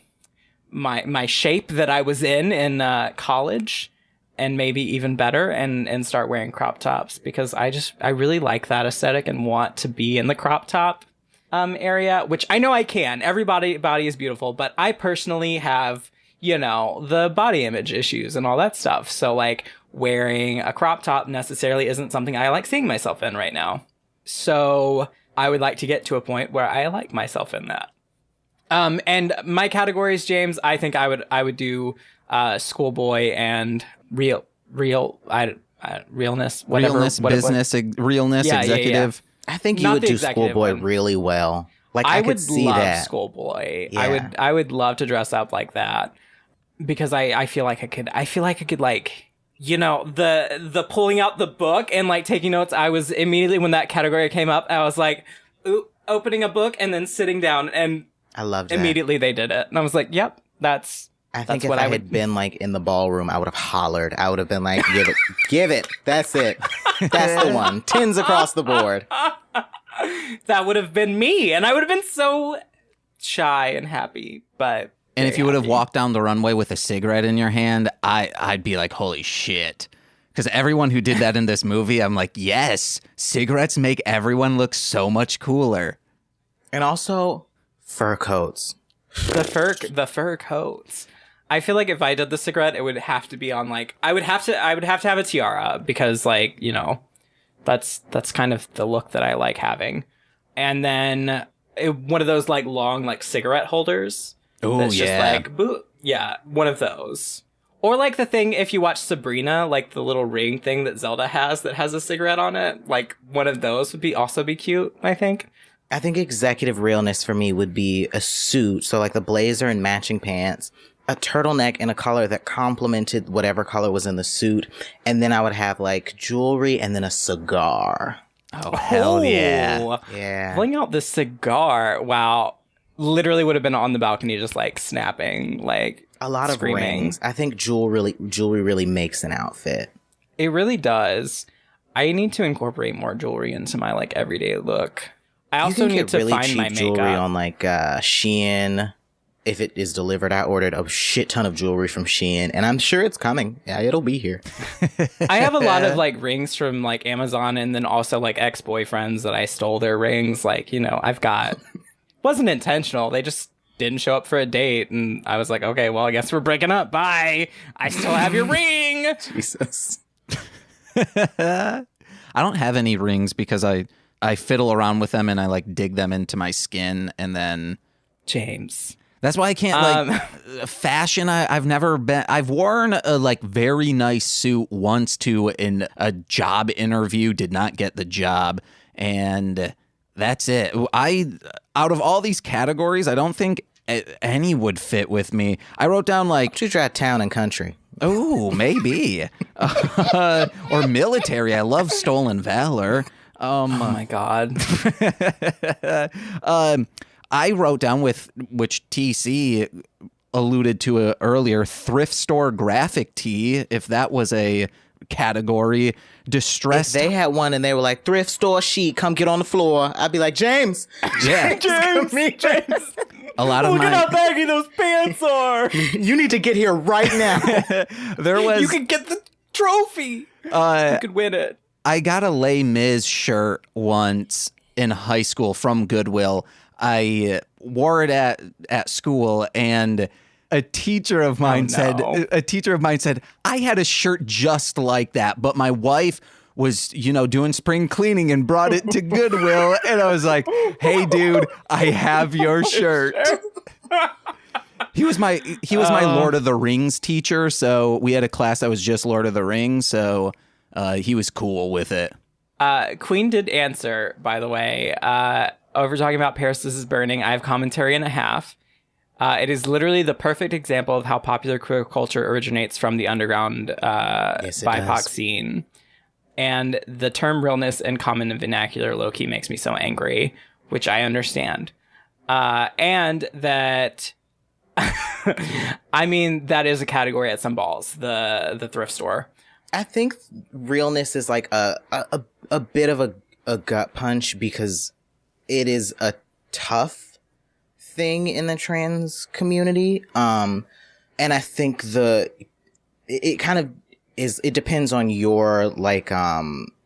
shape that I was in college, and maybe even better, and start wearing crop tops because I really like that aesthetic and want to be in the crop top area, which I know I can. Everybody body is beautiful, but I personally have, the body image issues and all that stuff. So like wearing a crop top necessarily isn't something I like seeing myself in right now. So I would like to get to a point where I like myself in that. And my categories, James, I think I would do schoolboy and realness, whatever. Realness, business, realness, executive. I think you would do schoolboy really well. Like I could see love that. Schoolboy. Yeah. I would love to dress up like that because I feel like I could like, the pulling out the book and like taking notes. I was immediately when that category came up, I was like, ooh, opening a book and then sitting down, and I loved that. Immediately they did it. And I was like, yep, I think if I had been like in the ballroom, I would have hollered. I would have been like, give it. That's it. That's the one. 10s across the board. That would have been me. And I would have been so shy and happy. But and if you would have walked down the runway with a cigarette in your hand, I'd be like, holy shit. Because everyone who did that in this movie, I'm like, yes, cigarettes make everyone look so much cooler. And also fur coats. The fur coats. I feel like if I did the cigarette, it would have to be on like I would have to have a tiara because like, that's kind of the look that I like having. And then one of those like long like cigarette holders. Oh yeah. Just like yeah, one of those. Or like the thing if you watch Sabrina, like the little ring thing that Zelda has that has a cigarette on it, like one of those would also be cute, I think. I think executive realness for me would be a suit. So like the blazer and matching pants, a turtleneck in a color that complemented whatever color was in the suit. And then I would have like jewelry and then a cigar. Oh, hell yeah. Yeah. Pulling out the cigar. Wow. Literally would have been on the balcony just like snapping, like A lot of screaming. rings. I think jewelry really makes an outfit. It really does. I need to incorporate more jewelry into my like everyday look. I also need to really find cheap my jewelry makeup. on like Shein. If it is delivered, I ordered a shit ton of jewelry from Shein, and I'm sure it's coming. Yeah, it'll be here. I have a lot of like rings from like Amazon, and then also like ex-boyfriends that I stole their rings. Like, you know, I've got wasn't intentional. They just didn't show up for a date, and I was like, okay, well, I guess we're breaking up. Bye. I still have your ring. Jesus. I don't have any rings because I fiddle around with them and I like dig them into my skin, and then James. that's why I can't like fashion. I've never been. I've worn a like very nice suit once to a job interview. Did not get the job, and that's it. Out of all these categories, I don't think any would fit with me. I wrote down like You try town and country. oh maybe or military. I love stolen valor. Oh my God. I wrote down with which TC alluded to earlier, thrift store graphic tee, if that was a category. Distressed. If they had one and they were like, thrift store chic, come get on the floor, I'd be like, James. Yeah. James. A lot of Look at how my baggy those pants are. You need to get here right now. there was You could get the trophy. You could win it. I got a Les Mis shirt once in high school from Goodwill. I wore it at school, and a teacher of mine said, I had a shirt just like that, but my wife was, doing spring cleaning and brought it to Goodwill. And I was like, hey, dude, I have your shirt. He was my Lord of the Rings teacher. So we had a class that was just Lord of the Rings. So he was cool with it. Queen did answer, by the way. Over talking about Paris, This Is Burning, I have commentary and a half. It is literally the perfect example of how popular queer culture originates from the underground BIPOC scene. And the term realness in common and vernacular low-key makes me so angry, which I understand. And that, I mean, that is a category at some balls, the thrift store. I think realness is like a bit of a gut punch because it is a tough thing in the trans community. And I think it kind of is, it depends on your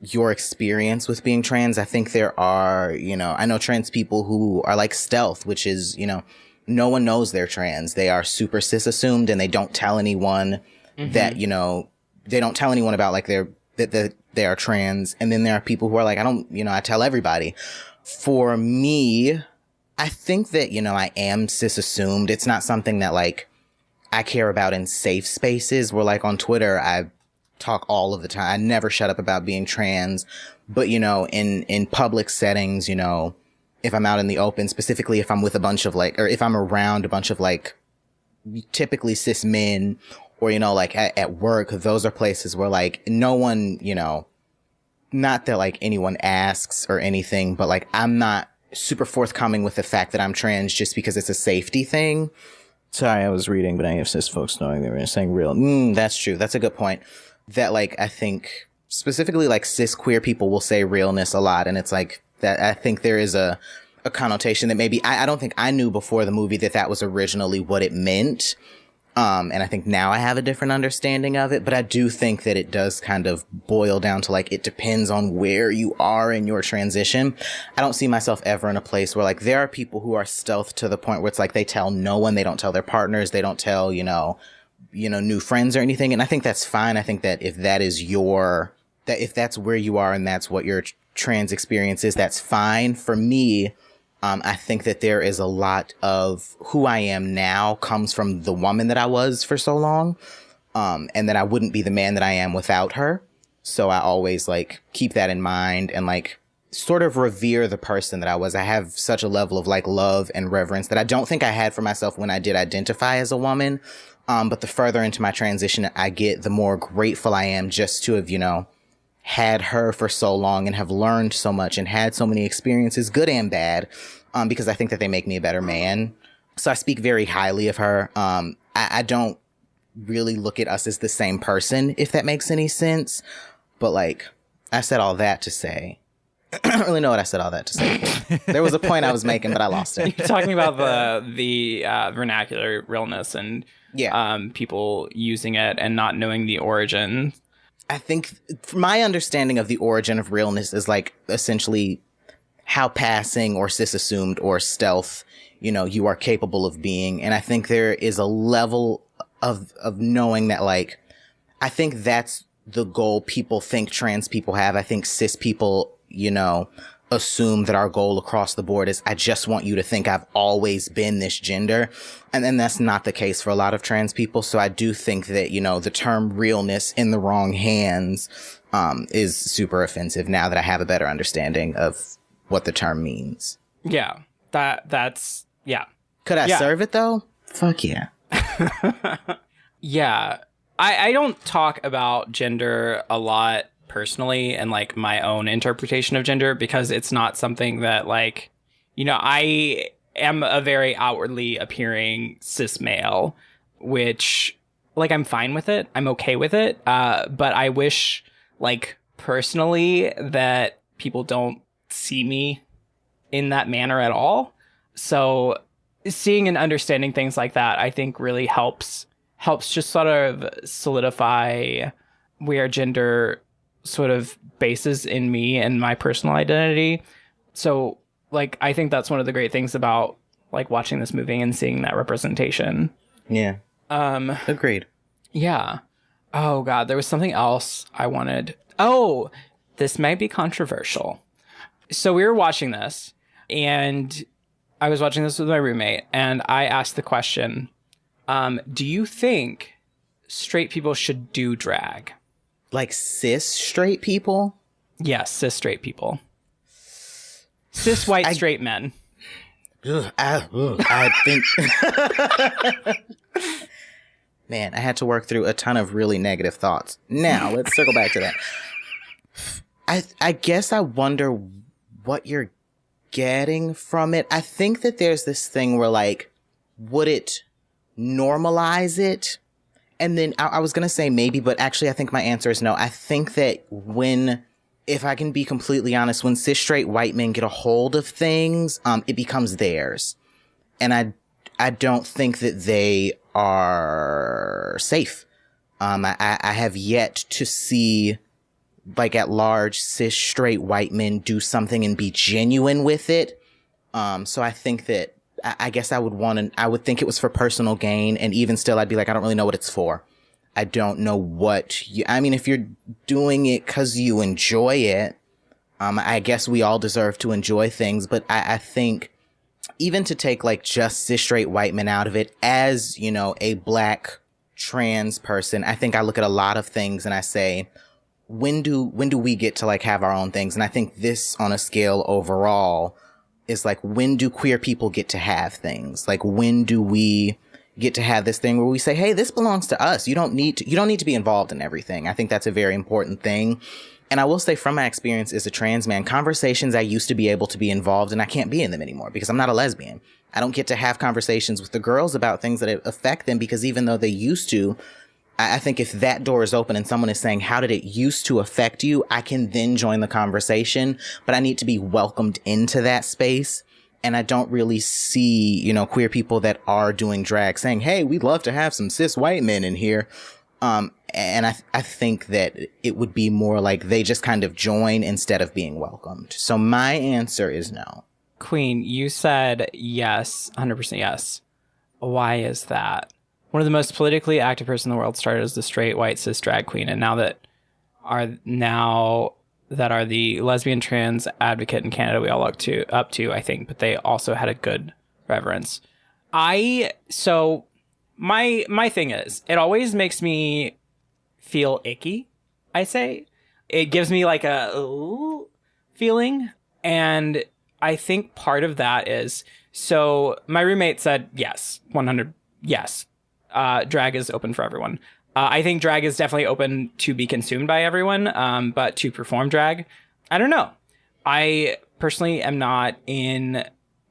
your experience with being trans. I think there are, I know trans people who are like stealth, which is, no one knows they're trans. They are super cis assumed and they don't tell anyone that, they don't tell anyone about like that they are trans. And then there are people who are like, I tell everybody. For me, I think that, I am cis assumed. It's not something that like I care about in safe spaces where like on Twitter, I talk all of the time. I never shut up about being trans, but in public settings, if I'm out in the open, specifically if I'm with a bunch of like, or if I'm around a bunch of like typically cis men, or, like at work, those are places where like no one, not that like anyone asks or anything, but like I'm not super forthcoming with the fact that I'm trans just because it's a safety thing. Sorry, I was reading, but I have cis folks knowing they were saying real. That's true. That's a good point. That like, I think specifically like cis queer people will say realness a lot. And it's like that. I think there is a connotation that maybe I don't think I knew before the movie that was originally what it meant. And I think now I have a different understanding of it, but I do think that it does kind of boil down to like, it depends on where you are in your transition. I don't see myself ever in a place where like, there are people who are stealth to the point where it's like, they tell no one, they don't tell their partners, they don't tell, new friends or anything. And I think that's fine. I think that if that is if that's where you are and that's what your trans experience is, that's fine. For me, I think that there is a lot of who I am now comes from the woman that I was for so long. And that I wouldn't be the man that I am without her. So I always like keep that in mind. And like, sort of revere the person that I was. I have such a level of like love and reverence that I don't think I had for myself when I did identify as a woman. But the further into my transition I get, the more grateful I am just to have, had her for so long and have learned so much and had so many experiences, good and bad, because I think that they make me a better man. So I speak very highly of her. I don't really look at us as the same person, if that makes any sense. But like, I said all that to say, I don't really know what I said all that to say for. There was a point I was making, but I lost it. You're talking about the vernacular realness and people using it and not knowing the origin. I think my understanding of the origin of realness is like essentially how passing or cis-assumed or stealth, you are capable of being. And I think there is a level of knowing that, like, I think that's the goal people think trans people have. I think cis people, assume that our goal across the board is, I just want you to think I've always been this gender. And then that's not the case for a lot of trans people. So I do think that, the term realness in the wrong hands, is super offensive now that I have a better understanding of what the term means. Yeah. That's. Could I serve it though? Fuck yeah. Yeah. I don't talk about gender a lot personally and like my own interpretation of gender because it's not something that like, I am a very outwardly appearing cis male, which like I'm fine with it. I'm okay with it. But I wish like personally that people don't see me in that manner at all. So seeing and understanding things like that, I think really helps just sort of solidify where gender sort of bases in me and my personal identity. So like, I think that's one of the great things about like watching this movie and seeing that representation. Yeah. Agreed. Yeah. Oh God, there was something else I wanted. Oh, this might be controversial. So we were watching this and I was watching this with my roommate and I asked the question, do you think straight people should do drag? Like cis straight people? Yes, cis straight people. Cis white straight men. I think... Man, I had to work through a ton of really negative thoughts. Now, let's circle back to that. I guess I wonder what you're getting from it. I think that there's this thing where, like, would it normalize it? And then I was going to say maybe, but actually I think my answer is no. I think that if I can be completely honest, when cis straight white men get a hold of things, it becomes theirs. And I don't think that they are safe. I have yet to see, like, at large cis straight white men do something and be genuine with it. So I think that I guess I would think it was for personal gain. And even still, I'd be like, I don't really know what it's for. I don't know if you're doing it because you enjoy it, I guess we all deserve to enjoy things. But I think even to take like just cis straight white men out of it as, a black trans person, I think I look at a lot of things and I say, when do we get to like have our own things? And I think this on a scale overall is like, when do queer people get to have things? Like, when do we get to have this thing where we say, hey, this belongs to us. You don't need to be involved in everything. I think that's a very important thing. And I will say from my experience as a trans man, conversations I used to be able to be involved in, I can't be in them anymore because I'm not a lesbian. I don't get to have conversations with the girls about things that affect them because even though they used to, I think if that door is open and someone is saying, how did it used to affect you? I can then join the conversation, but I need to be welcomed into that space. And I don't really see, queer people that are doing drag saying, hey, we'd love to have some cis white men in here. And I think that it would be more like they just kind of join instead of being welcomed. So my answer is no. Queen, you said yes, 100% yes. Why is that? One of the most politically active person in the world started as the straight white cis drag queen, and now that are the lesbian trans advocate in Canada we all look up to, I think, but they also had a good reverence. So my thing is, it always makes me feel icky, I say. It gives me like a feeling And I think part of that is, so my roommate said, yes, 100, yes. Drag is open for everyone. I think drag is definitely open to be consumed by everyone, but to perform drag, I don't know. I personally am not in,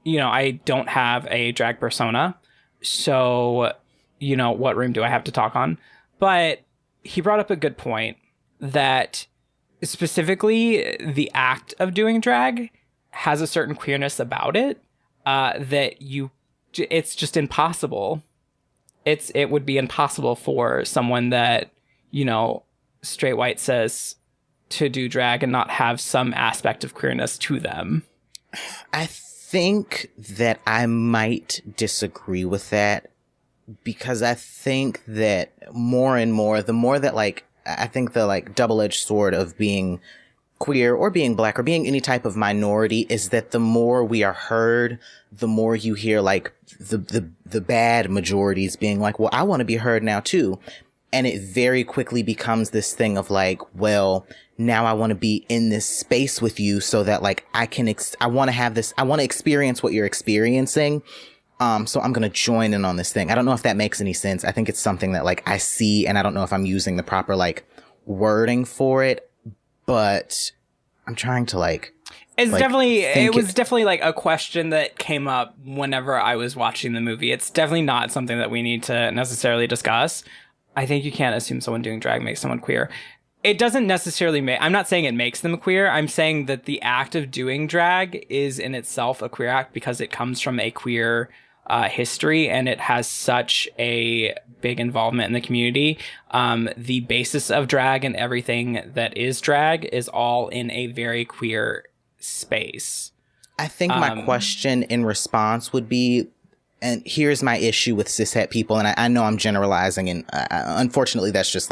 I don't have a drag persona. So, what room do I have to talk on? But he brought up a good point that specifically the act of doing drag has a certain queerness about it that it's just impossible. It would be impossible for someone that, straight white cis to do drag and not have some aspect of queerness to them. I think that I might disagree with that, because I think that more and more, the more that I think the double-edged sword of being queer or being black or being any type of minority is that the more we are heard, the more you hear the bad majorities being like, well, I want to be heard now too. And it very quickly becomes this thing of well, now I want to be in this space with you so that I want to have this, I want to experience what you're experiencing. So I'm going to join in on this thing. I don't know if that makes any sense. I think it's something that I see, and I don't know if I'm using the proper wording for it, but I'm trying to it was definitely a question that came up whenever I was watching the movie. It's definitely not something that we need to necessarily discuss. I think you can't assume someone doing drag makes someone queer. It doesn't necessarily I'm not saying it makes them queer. I'm saying that the act of doing drag is in itself a queer act because it comes from a queer history, and it has such a big involvement in the community. The basis of drag and everything that is drag is all in a very queer space. I think my question in response would be, and here's my issue with cishet people, and I know I'm generalizing, and unfortunately that's just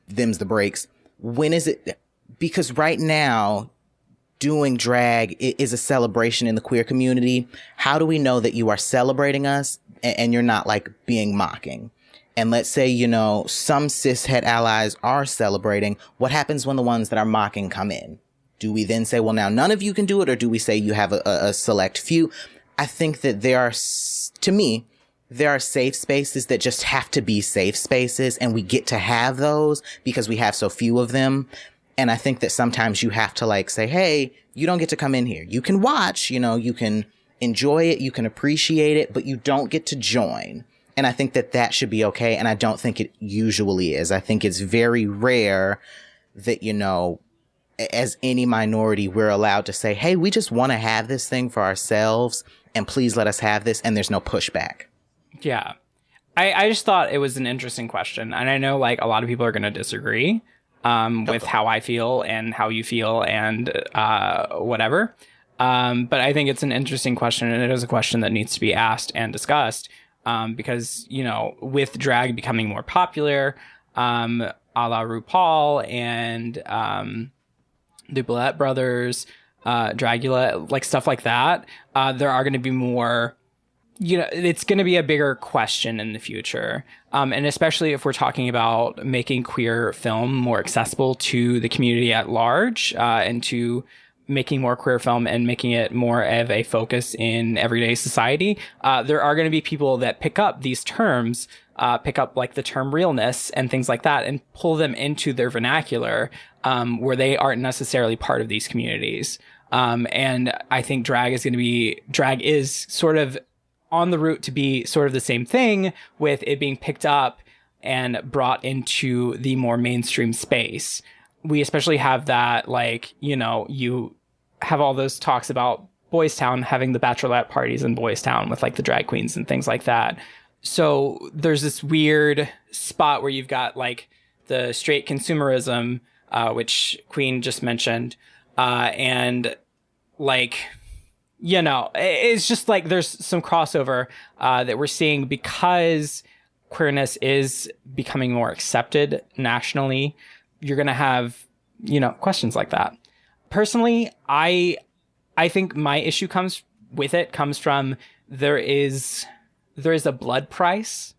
them's the breaks. When is it? Because right now, doing drag is a celebration in the queer community. How do we know that you are celebrating us and you're not being mocking? And let's say, some cishet allies are celebrating. What happens when the ones that are mocking come in? Do we then say, well, now none of you can do it? Or do we say you have a select few? I think that to me, there are safe spaces that just have to be safe spaces, and we get to have those because we have so few of them. And I think that sometimes you have to say, hey, you don't get to come in here. You can watch, you can enjoy it, you can appreciate it, but you don't get to join. And I think that should be okay. And I don't think it usually is. I think it's very rare that, as any minority, we're allowed to say, hey, we just want to have this thing for ourselves, and please let us have this. And there's no pushback. Yeah. I just thought it was an interesting question. And I know a lot of people are going to disagree with how I feel and how you feel and whatever. But I think it's an interesting question, and it is a question that needs to be asked and discussed because, with drag becoming more popular, a la RuPaul and the Billette Brothers, Dragula, stuff like that, there are going to be more... it's going to be a bigger question in the future. And especially if we're talking about making queer film more accessible to the community at large, and to making more queer film and making it more of a focus in everyday society, there are going to be people that pick up these terms, pick up the term realness and things like that, and pull them into their vernacular, where they aren't necessarily part of these communities. And I think drag is sort of on the route to be sort of the same thing, with it being picked up and brought into the more mainstream space. We especially have that, you have all those talks about Boys Town having the bachelorette parties in Boys Town with the drag queens and things like that. So there's this weird spot where you've got the straight consumerism, which Queen just mentioned, and it's just there's some crossover that we're seeing because queerness is becoming more accepted nationally. You're going to have, questions like that. Personally, I think my issue comes from there is a blood price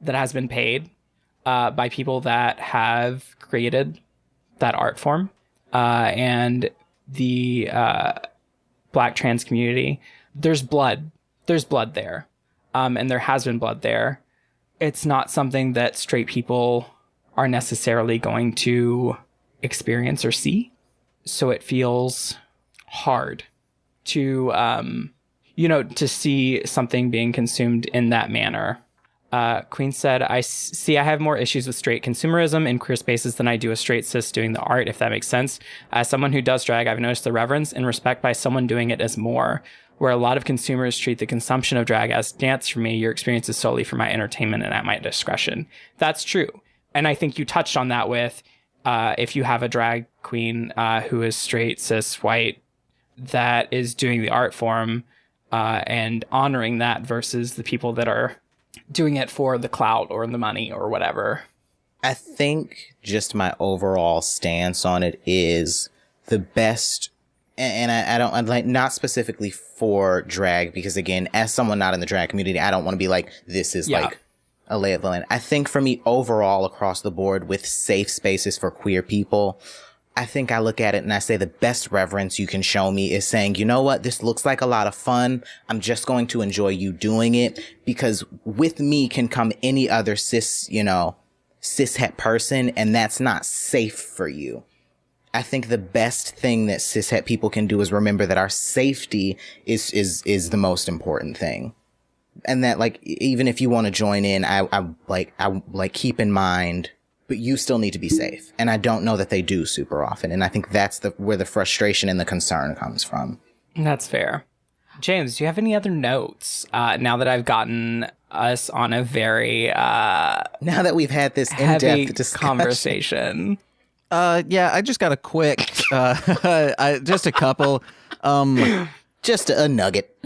that has been paid by people that have created that art form. And Black trans community, there's blood there, and there has been blood there. It's not something that straight people are necessarily going to experience or see, so it feels hard to to see something being consumed in that manner. Queen said, I have more issues with straight consumerism in queer spaces than I do with straight cis doing the art, if that makes sense. As someone who does drag, I've noticed the reverence and respect by someone doing it as more. Where a lot of consumers treat the consumption of drag as dance, for me, your experience is solely for my entertainment and at my discretion. That's true. And I think you touched on that with, if you have a drag queen who is straight, cis, white, that is doing the art form and honoring that versus the people that are doing it for the clout or the money or whatever. I think just my overall stance on it is the best, and I'm like, not specifically for drag, because again, as someone not in the drag community, I don't want to be like, this is like a lay of the land. I think for me overall across the board with safe spaces for queer people, I think I look at it and I say the best reverence you can show me is saying, you know what, this looks like a lot of fun. I'm just going to enjoy you doing it, because with me can come any other cishet person, and that's not safe for you. I think the best thing that cishet people can do is remember that our safety is the most important thing. And that, like, even if you want to join in, I keep in mind, but you still need to be safe. And I don't know that they do super often. And I think that's where the frustration and the concern comes from. That's fair. James, do you have any other notes now that I've gotten us on a very now that we've had this in-depth discussion. Conversation? Yeah, I just got a quick, just a couple. Just a nugget.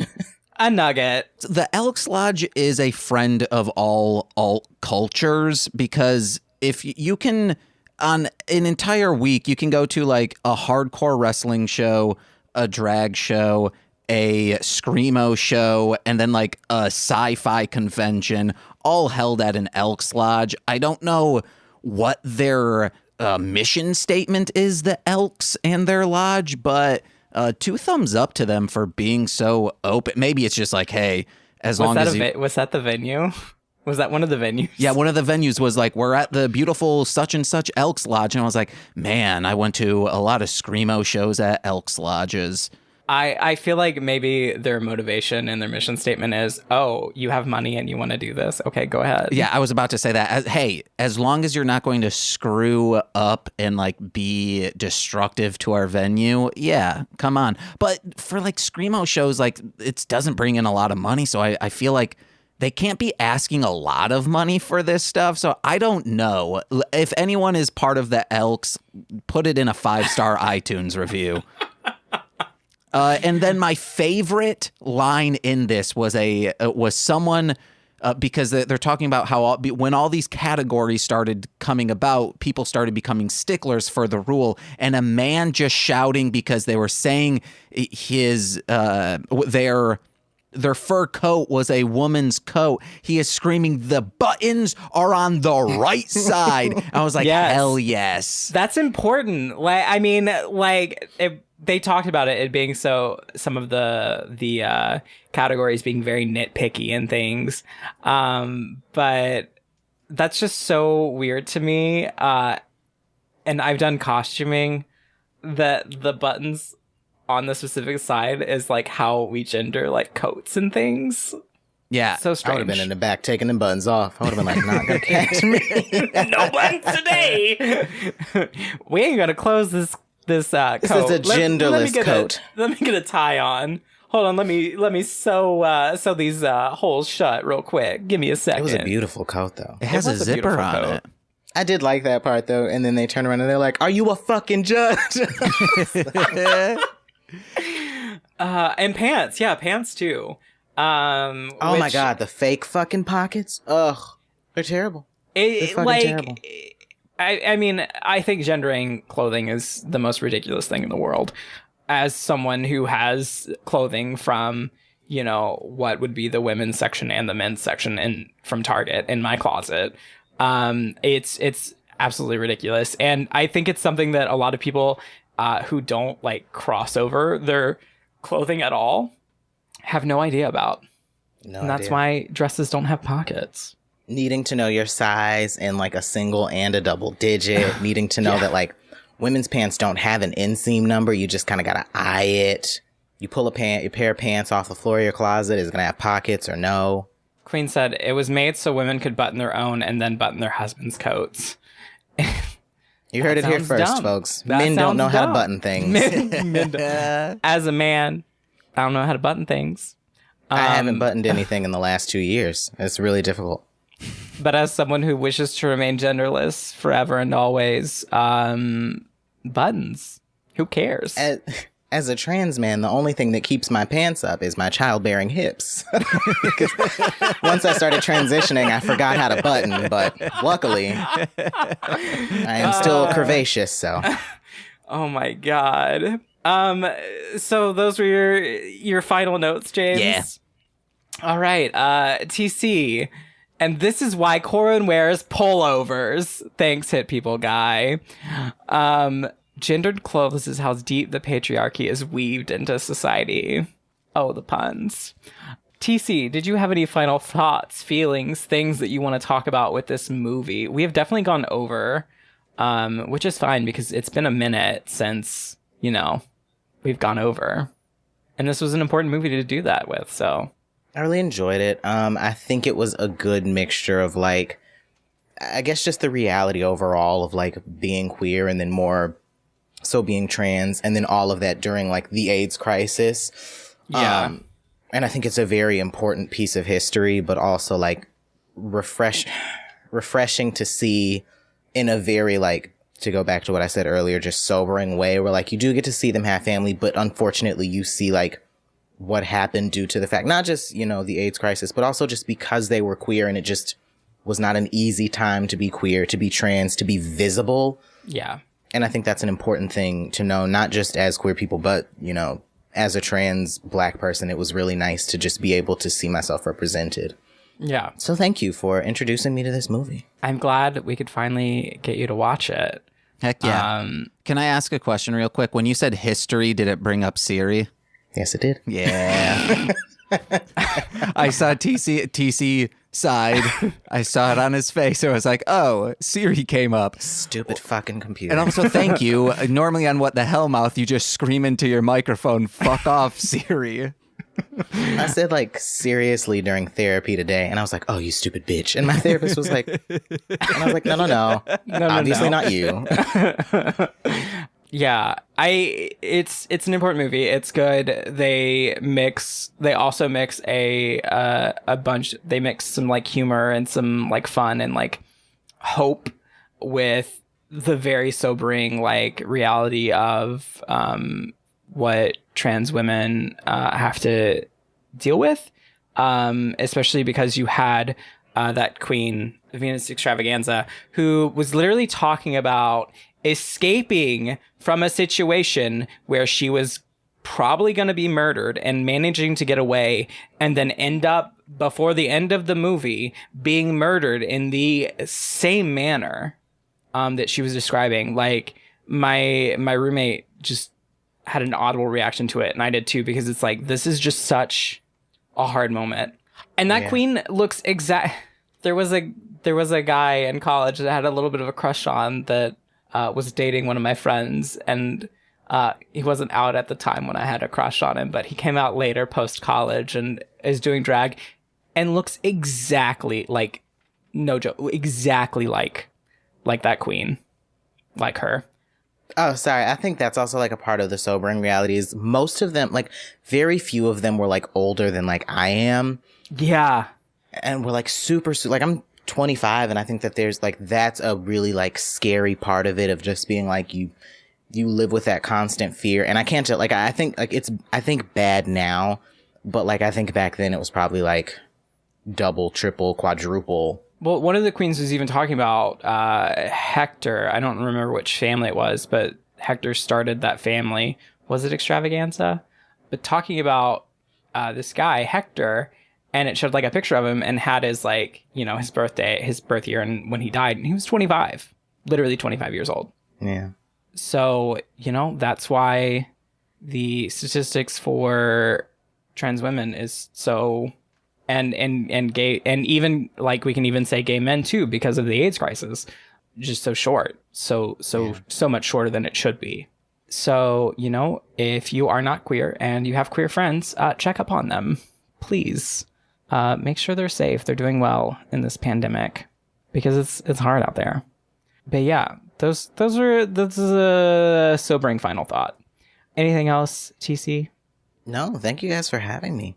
A nugget. The Elks Lodge is a friend of all alt cultures, because if you can, on an entire week, you can go to like a hardcore wrestling show, a drag show, a screamo show, and then like a sci-fi convention, all held at an Elks Lodge. I don't know what their mission statement is, the Elks and their lodge, but 2 thumbs up to them for being so open. Maybe it's just like, hey, as long as was that the venue? Was that one of the venues? Yeah, one of the venues was like, we're at the beautiful such and such Elks Lodge. And I was like, man, I went to a lot of screamo shows at Elks Lodges. I feel like maybe their motivation and their mission statement is, oh, you have money and you want to do this. Okay, go ahead. Yeah, I was about to say that. Hey, as long as you're not going to screw up and like be destructive to our venue, yeah, come on. But for like screamo shows, like it doesn't bring in a lot of money. So I feel like they can't be asking a lot of money for this stuff. So I don't know. If anyone is part of the Elks, put it in a 5-star iTunes review. And then my favorite line in this was someone, because they're talking about how when all these categories started coming about, people started becoming sticklers for the rule, and a man just shouting because they were saying their fur coat was a woman's coat. He is screaming, the buttons are on the right side. I was like, yes. Hell yes. That's important. Like, I mean, like, they talked about it being some of the categories being very nitpicky and things. But that's just so weird to me. And I've done costuming that the buttons on the specific side is like how we gender like coats and things. Yeah. So strange. I would have been in the back taking the buttons off. I would have been like, not gonna catch me. No buttons today. We ain't gonna close this coat. This is a genderless coat. Let me get a tie on. Hold on, let me sew these holes shut real quick. Give me a second. It was a beautiful coat though. It has a zipper on it. I did like that part though, and then they turn around and they're like, "Are you a fucking judge?" And pants, yeah, pants too. Oh my god, the fake fucking pockets. Ugh, they're terrible. They're fucking terrible. I mean, I think gendering clothing is the most ridiculous thing in the world. As someone who has clothing from, what would be the women's section and the men's section from Target in my closet, it's absolutely ridiculous. And I think it's something that a lot of people who don't like cross over their clothing at all, have no idea about. And that's why dresses don't have pockets. Needing to know your size in like a single and a double digit. Needing to know that like women's pants don't have an inseam number. You just kind of got to eye it. You pull a pair of pants off the floor of your closet. Is it going to have pockets or no? Queen said it was made so women could button their own and then button their husband's coats. You heard it here first, dumb. folks. Men don't know how to button things. As a man, I don't know how to button things. I haven't buttoned anything in the last 2 years. It's really difficult. But as someone who wishes to remain genderless forever and always, buttons. Who cares? As a trans man, the only thing that keeps my pants up is my childbearing hips. Once I started transitioning, I forgot how to button, but luckily, I am still curvaceous, so. Oh my God. So those were your final notes, James? Yeah. All right. TC. And this is why Corin wears pullovers. Thanks, Hit People Guy. Gendered clothes is how deep the patriarchy is weaved into society. Oh, the puns. TC, did you have any final thoughts, feelings, things that you want to talk about with this movie? We have definitely gone over, which is fine because it's been a minute since, we've gone over. And this was an important movie to do that with, so. I really enjoyed it. I think it was a good mixture of like, I guess just the reality overall of like being queer and then more so being trans and then all of that during like the AIDS crisis. Yeah. And I think it's a very important piece of history, but also like refreshing to see in a very like, to go back to what I said earlier, just sobering way where like you do get to see them have family, but unfortunately you see like what happened due to the fact, not just, the AIDS crisis, but also just because they were queer and it just was not an easy time to be queer, to be trans, to be visible. Yeah. And I think that's an important thing to know, not just as queer people, but, as a trans Black person, it was really nice to just be able to see myself represented. Yeah. So thank you for introducing me to this movie. I'm glad we could finally get you to watch it. Heck yeah. Can I ask a question real quick? When you said history, did it bring up SIRI? Yes, it did. Yeah. I saw TC side. I saw it on his face. So I was like, oh, SIRI came up. Stupid fucking computer. And also, thank you. Normally on What the Hellmouth, you just scream into your microphone, fuck off, SIRI. I said, like, seriously during therapy today, and I was like, oh, you stupid bitch. And my therapist was like, and I was like, no. Obviously not you. Yeah, it's an important movie. It's good. They also mix a bunch. They mix some like humor and some like fun and like hope with the very sobering like reality of what trans women have to deal with, especially because you had that queen, Venus Extravaganza, who was literally talking about escaping from a situation where she was probably going to be murdered and managing to get away and then end up before the end of the movie being murdered in the same manner that she was describing. Like my roommate just had an audible reaction to it, and I did too, because it's like, this is just such a hard moment. And that queen looks there was a guy in college that I had a little bit of a crush on that was dating one of my friends, and he wasn't out at the time when I had a crush on him, but he came out later post college and is doing drag and looks exactly like, no joke, exactly like that queen, like her. Oh, sorry. I think that's also like a part of the sobering reality is most of them, like very few of them were like older than like I am. Yeah. And we're like super, like I'm 25, and I think that there's like, that's a really like scary part of it, of just being like, you live with that constant fear. And I can't like, I think like I think bad now, but like I think back then it was probably like double, triple, quadruple. Well, one of the queens was even talking about Hector. I don't remember which family it was, but Hector started that family. Was it Extravaganza? But talking about this guy, Hector, and it showed like a picture of him and had his like, his birth year, and when he died, and he was 25, literally 25 years old. Yeah. So, that's why the statistics for trans women is so, and gay, and even like we can even say gay men too, because of the AIDS crisis, just so short, so much shorter than it should be. So, you know, if you are not queer and you have queer friends, check up on them, please. Make sure they're safe, they're doing well in this pandemic, because it's hard out there. But yeah, this is a sobering final thought. Anything else, TC? No, thank you guys for having me.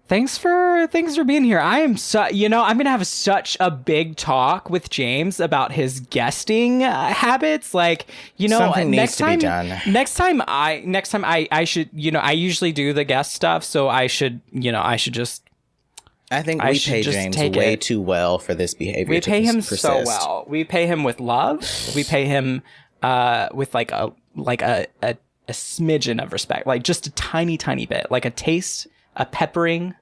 Thanks for being here. I'm gonna have such a big talk with James about his guesting habits. Like, you know, something needs next to time, be done. Next time I should, you know, I usually do the guest stuff, so I should just. I think we pay James way too well for this behavior. We pay him persist. so well. We pay him with love. We pay him with like a smidgen of respect, like just a tiny bit, like a taste, a peppering,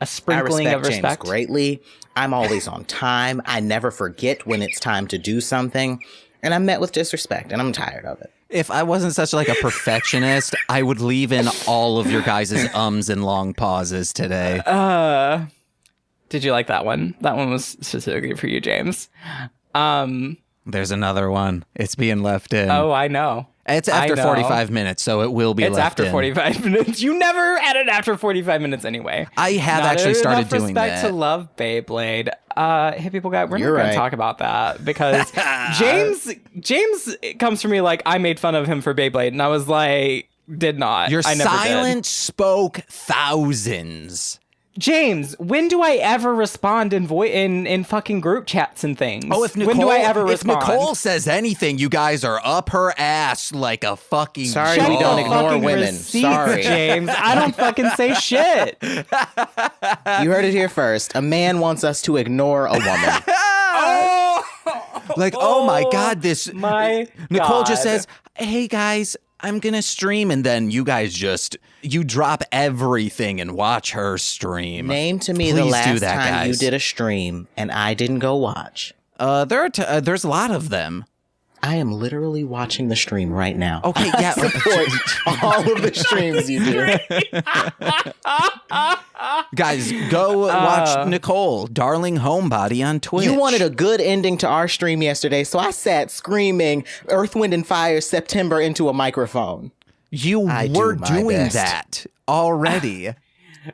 a sprinkling of respect. James greatly. I'm always on time. I never forget when it's time to do something, and I'm met with disrespect, and I'm tired of it. If I wasn't such like a perfectionist, I would leave in all of your guys' ums and long pauses today. Did you like that one? That one was specifically for you, James. There's another one. It's being left in. Oh, I know. It's after 45 minutes, so it will be left in. It's after 45 minutes. You never edit after 45 minutes anyway. I have actually started doing that. Respect to love Beyblade. Hey, people, guys, we're not going to talk about that because James comes for me like I made fun of him for Beyblade, and I was like, did not. Your I never silence did. spoke thousands. James, when do I ever respond in fucking group chats and things? Oh, if Nicole, when do I ever respond? If Nicole says anything, you guys are up her ass like a fucking. Sorry, we don't ignore women. Receipts, sorry, James. I don't fucking say shit. You heard it here first. A man wants us to ignore a woman. Like, oh my God, this. My Nicole God. just says, "Hey guys, I'm gonna stream," and then you guys you drop everything and watch her stream. Name to me Please the do last that, time you guys. did a stream and I didn't go watch. There's a lot of them. I am literally watching the stream right now. Okay, yeah. Support all of the streams you do. Guys, go watch Nicole, Darling Homebody on Twitch. You wanted a good ending to our stream yesterday, so I sat screaming Earth, Wind, and Fire September into a microphone. You were doing best. that already.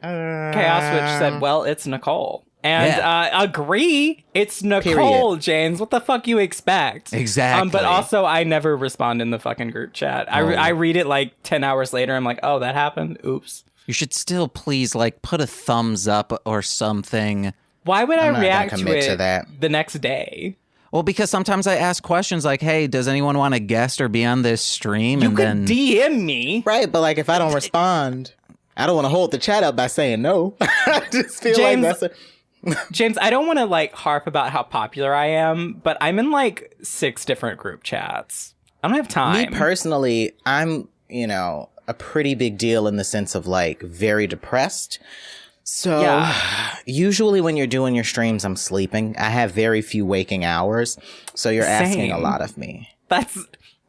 Chaos Witch said, well, it's Nicole. And agree, it's Nicole, Period. James. What the fuck you expect? Exactly. But also, I never respond in the fucking group chat. I read it like 10 hours later. I'm like, oh, that happened? Oops. You should still please like put a thumbs up or something. Why would I I'm not gonna react to commit it to that. the next day? Well, because sometimes I ask questions like, hey, does anyone want to guest or be on this stream? You and could then DM me. Right, but like if I don't respond, I don't want to hold the chat up by saying no. I just feel James, like that's James, I don't want to like harp about how popular I am, but I'm in like 6 different group chats. I don't have time. Me personally, I'm, a pretty big deal in the sense of like very depressed. So usually when you're doing your streams, I'm sleeping. I have very few waking hours. So you're asking a lot of me. That's,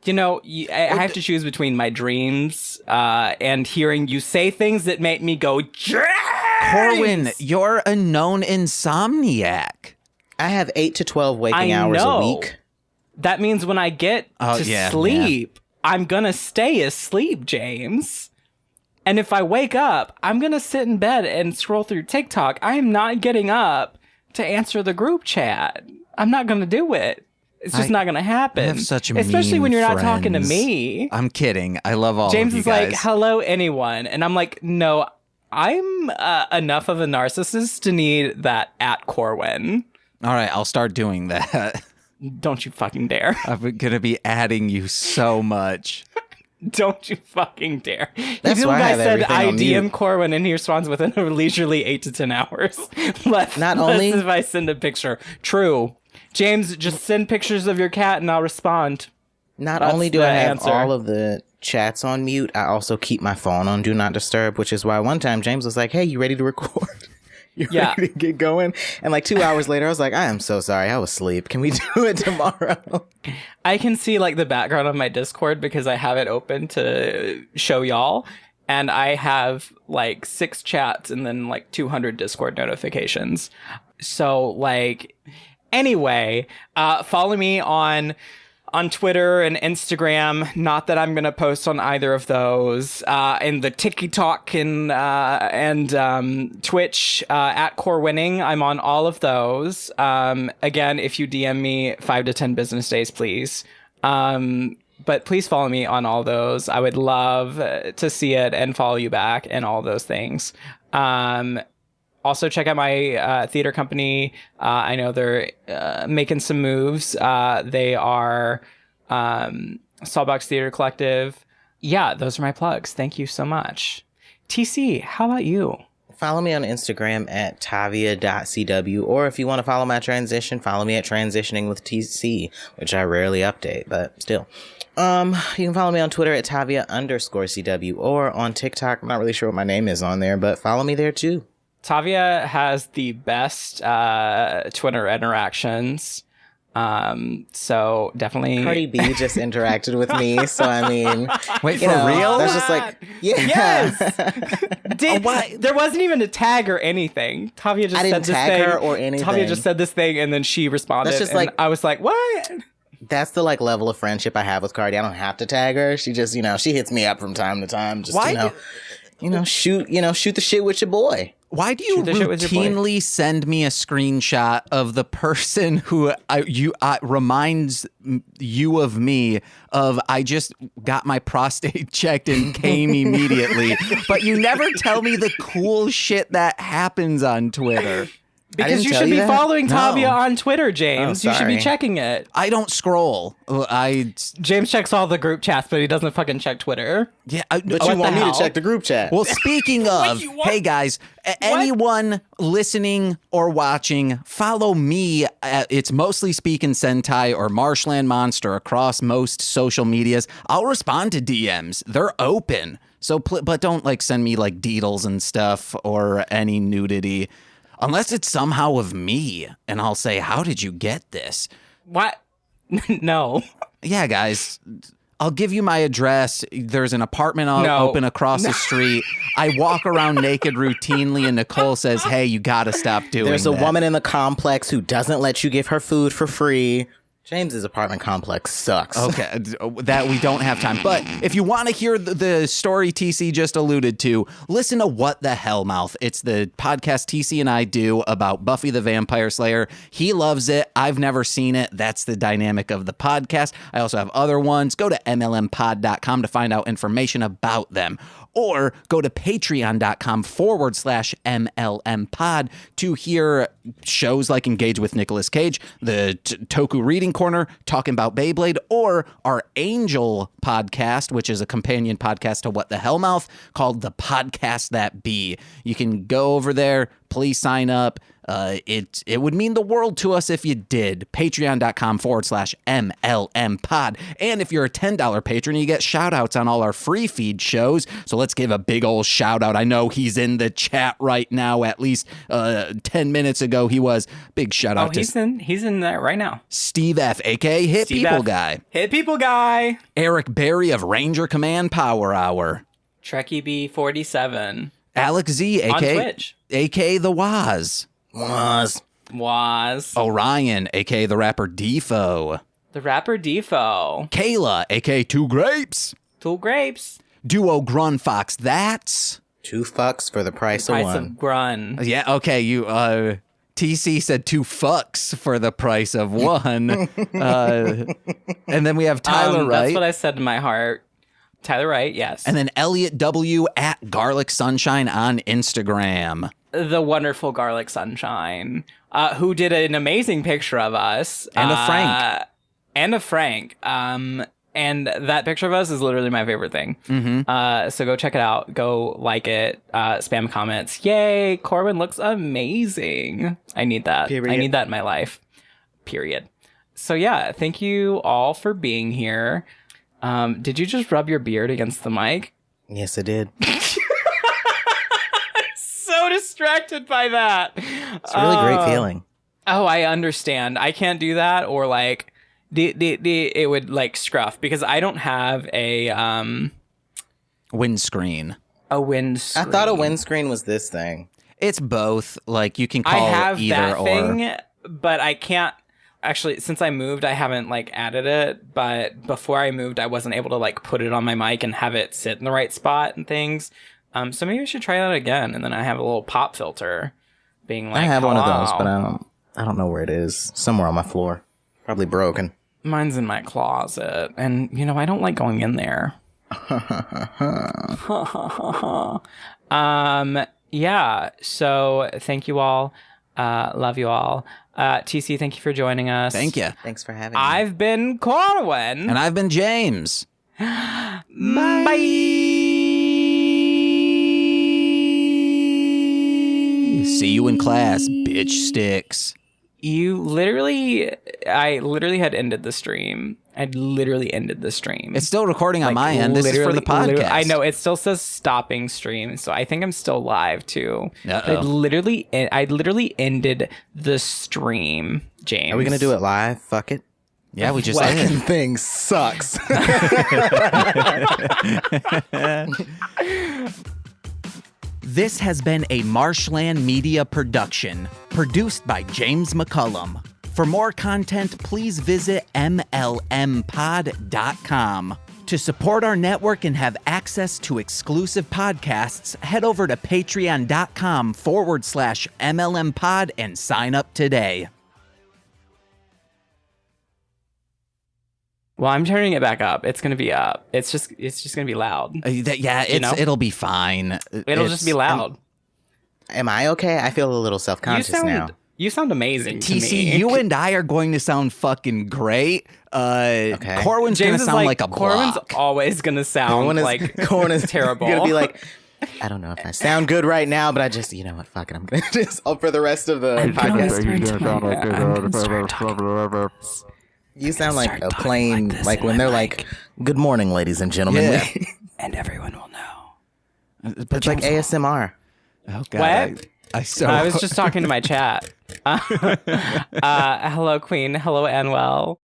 I have to choose between my dreams and hearing you say things that make me go, James! Corwin, you're a known insomniac. I have 8 to 12 waking hours a week. That means when I get to sleep, I'm going to stay asleep, James. And if I wake up, I'm going to sit in bed and scroll through TikTok. I am not getting up to answer the group chat. I'm not going to do it. It's just not going to happen. I have such especially mean when you're not talking to friends. me. I'm kidding. I love all James of you is guys. like, hello, anyone. And I'm like, no, I'm enough of a narcissist to need that at Corwin. All right, I'll start doing that. Don't you fucking dare. I'm going to be adding you so much. Don't you fucking dare. That's You why I guys have said everything I on DM mute. Corwin and he responds within a leisurely 8 to 10 hours. Less if I send a picture. True. James, just send pictures of your cat and I'll respond. Not That's only do I the have answer. all of the chats on mute, I also keep my phone on Do Not Disturb, which is why one time James was like, hey, you ready to record? You're Yeah. ready to get going. And like 2 hours later, I was like, I am so sorry. I was asleep. Can we do it tomorrow? I can see like the background of my Discord because I have it open to show y'all. And I have like 6 chats and then like 200 Discord notifications. So like, anyway, follow me on Twitter and Instagram. Not that I'm going to post on either of those. And the TikTok and Twitch at Core Winning. I'm on all of those. Again, if you DM me 5 to 10 business days, please. But please follow me on all those. I would love to see it and follow you back and all those things. Also, check out my theater company. I know they're making some moves. They are Sawbox Theater Collective. Yeah, those are my plugs. Thank you so much. TC, how about you? Follow me on Instagram at tavia.cw, or if you want to follow my transition, follow me at Transitioning with TC, which I rarely update, but still. You can follow me on Twitter at Tavia_CW, or on TikTok. I'm not really sure what my name is on there, but follow me there too. Tavia has the best Twitter interactions. So definitely. Cardi B just interacted with me, so I mean, Wait, for real? That's just like, yeah. Yes. There wasn't even a tag or anything. Tavia just I said didn't this tag thing. her or anything. Tavia just said this thing, and then she responded. That's just and like- I was like, what? That's the like level of friendship I have with Cardi. I don't have to tag her. She just, she hits me up from time to time. Just, Why shoot the shit with your boy. Why do you Shoot the shit with your boy. routinely send me a screenshot of the person who reminds you of me of I just got my prostate checked and came immediately, but you never tell me the cool shit that happens on Twitter? Because you tell should you be that? following Tavia No. on Twitter, James. Oh, You should be sorry. checking it. I don't scroll. James checks all the group chats, but he doesn't fucking check Twitter. Yeah, But What you the want me hell? to check the group chat. Well, speaking of, you want- hey guys, anyone listening or watching, follow me. It's mostly Speakin' Sentai or Marshland Monster across most social medias. I'll respond to DMs. They're open. So, but don't like send me like deedles and stuff or any nudity. Unless it's somehow of me, and I'll say, how did you get this? What? No. Yeah, guys, I'll give you my address. There's an apartment No. open across the street. I walk around naked routinely, and Nicole says, hey, you gotta stop doing There's a that. woman in the complex who doesn't let you give her food for free. James's apartment complex sucks. Okay, that we don't have time. But if you want to hear the story TC just alluded to, listen to What the Hellmouth. It's the podcast TC and I do about Buffy the Vampire Slayer. He loves it. I've never seen it. That's the dynamic of the podcast. I also have other ones. Go to mlmpod.com to find out information about them. Or go to patreon.com/MLMpod to hear shows like Engage with Nicolas Cage, the Toku Reading Corner, talking about Beyblade, or our Angel podcast, which is a companion podcast to What the Hellmouth, called The Podcast That Be. You can go over there. Please sign up. It would mean the world to us if you did. Patreon.com/MLMpod. And if you're a $10 patron, you get shout outs on all our free feed shows. So let's give a big old shout out. I know he's in the chat right now. At least 10 minutes ago, he was. Big shout out to he's in there right now. Steve F, aka Hit Steve People F. Guy. Hit People Guy. Eric Berry of Ranger Command Power Hour. Trekkie B47. Alex Z, On aka Twitch. The Waz. Was. Orion, aka the rapper Defo. The rapper Defo. Kayla, aka Two Grapes. Two Grapes. Duo Grun Fox, that's 2 fucks for the price of Price one. of Grun. yeah, okay, you TC said 2 fucks for the price of one. And then we have Tyler Wright. That's what I said in my heart. Tyler Wright, yes. And then Elliot W at Garlic Sunshine on Instagram. The wonderful Garlic Sunshine, who did an amazing picture of us. And of Frank. And of Frank. And that picture of us is literally my favorite thing. Mm-hmm. So go check it out. Go like it. Spam comments. Yay, Corbin looks amazing. I need that. Period. I need that in my life. Period. So yeah, thank you all for being here. Did you just rub your beard against the mic? Yes, I did. So distracted by that. It's a really great feeling. Oh, I understand. I can't do that, or like it would like scruff because I don't have a windscreen. A windscreen. I thought a windscreen was this thing. It's both. Like you can call I have either that or. thing, but I can't. Actually, since I moved, I haven't like added it. But before I moved, I wasn't able to like put it on my mic and have it sit in the right spot and things. So maybe I should try that again. And then I have a little pop filter, being like, I have one of those, "Hello." but I don't know where it is. Somewhere on my floor, probably broken. Mine's in my closet, and you know I don't like going in there. Yeah. So thank you all. Love you all. TC, thank you for joining us. Thank you. Thanks for having me. I've been Corwin. And I've been James. Bye. See you in class, bitch sticks. I literally had ended the stream. I'd literally ended the stream. It's still recording on my end. This is for the podcast. I know. It still says stopping stream. So I think I'm still live too. I literally ended the stream, James. Are we going to do it live? Fuck it. Yeah, we just Fucking did. thing sucks. This has been a Marshland Media production, produced by James McCullum. For more content, please visit mlmpod.com. To support our network and have access to exclusive podcasts, head over to patreon.com/MLMpod and sign up today. Well, I'm turning it back up. It's gonna be up. It's just gonna be loud. It'll be fine. It'll just be loud. Am I okay? I feel a little self-conscious now. You sound amazing to TC, me. you and I are going to sound fucking great. Okay. Corwin's going to sound like a Corwin's block. always gonna sound like Corwin is terrible. Gonna be like, I don't know if I sound good right now, but I just, you know what, fuck it, I'm gonna just for the rest of the podcast. You sound like a plane, like when they're like, "Good morning, ladies and gentlemen," Yeah. and everyone will know. It's like ASMR. Oh God! What? I was just talking to my chat. Hello, Queen. Hello, Anwell.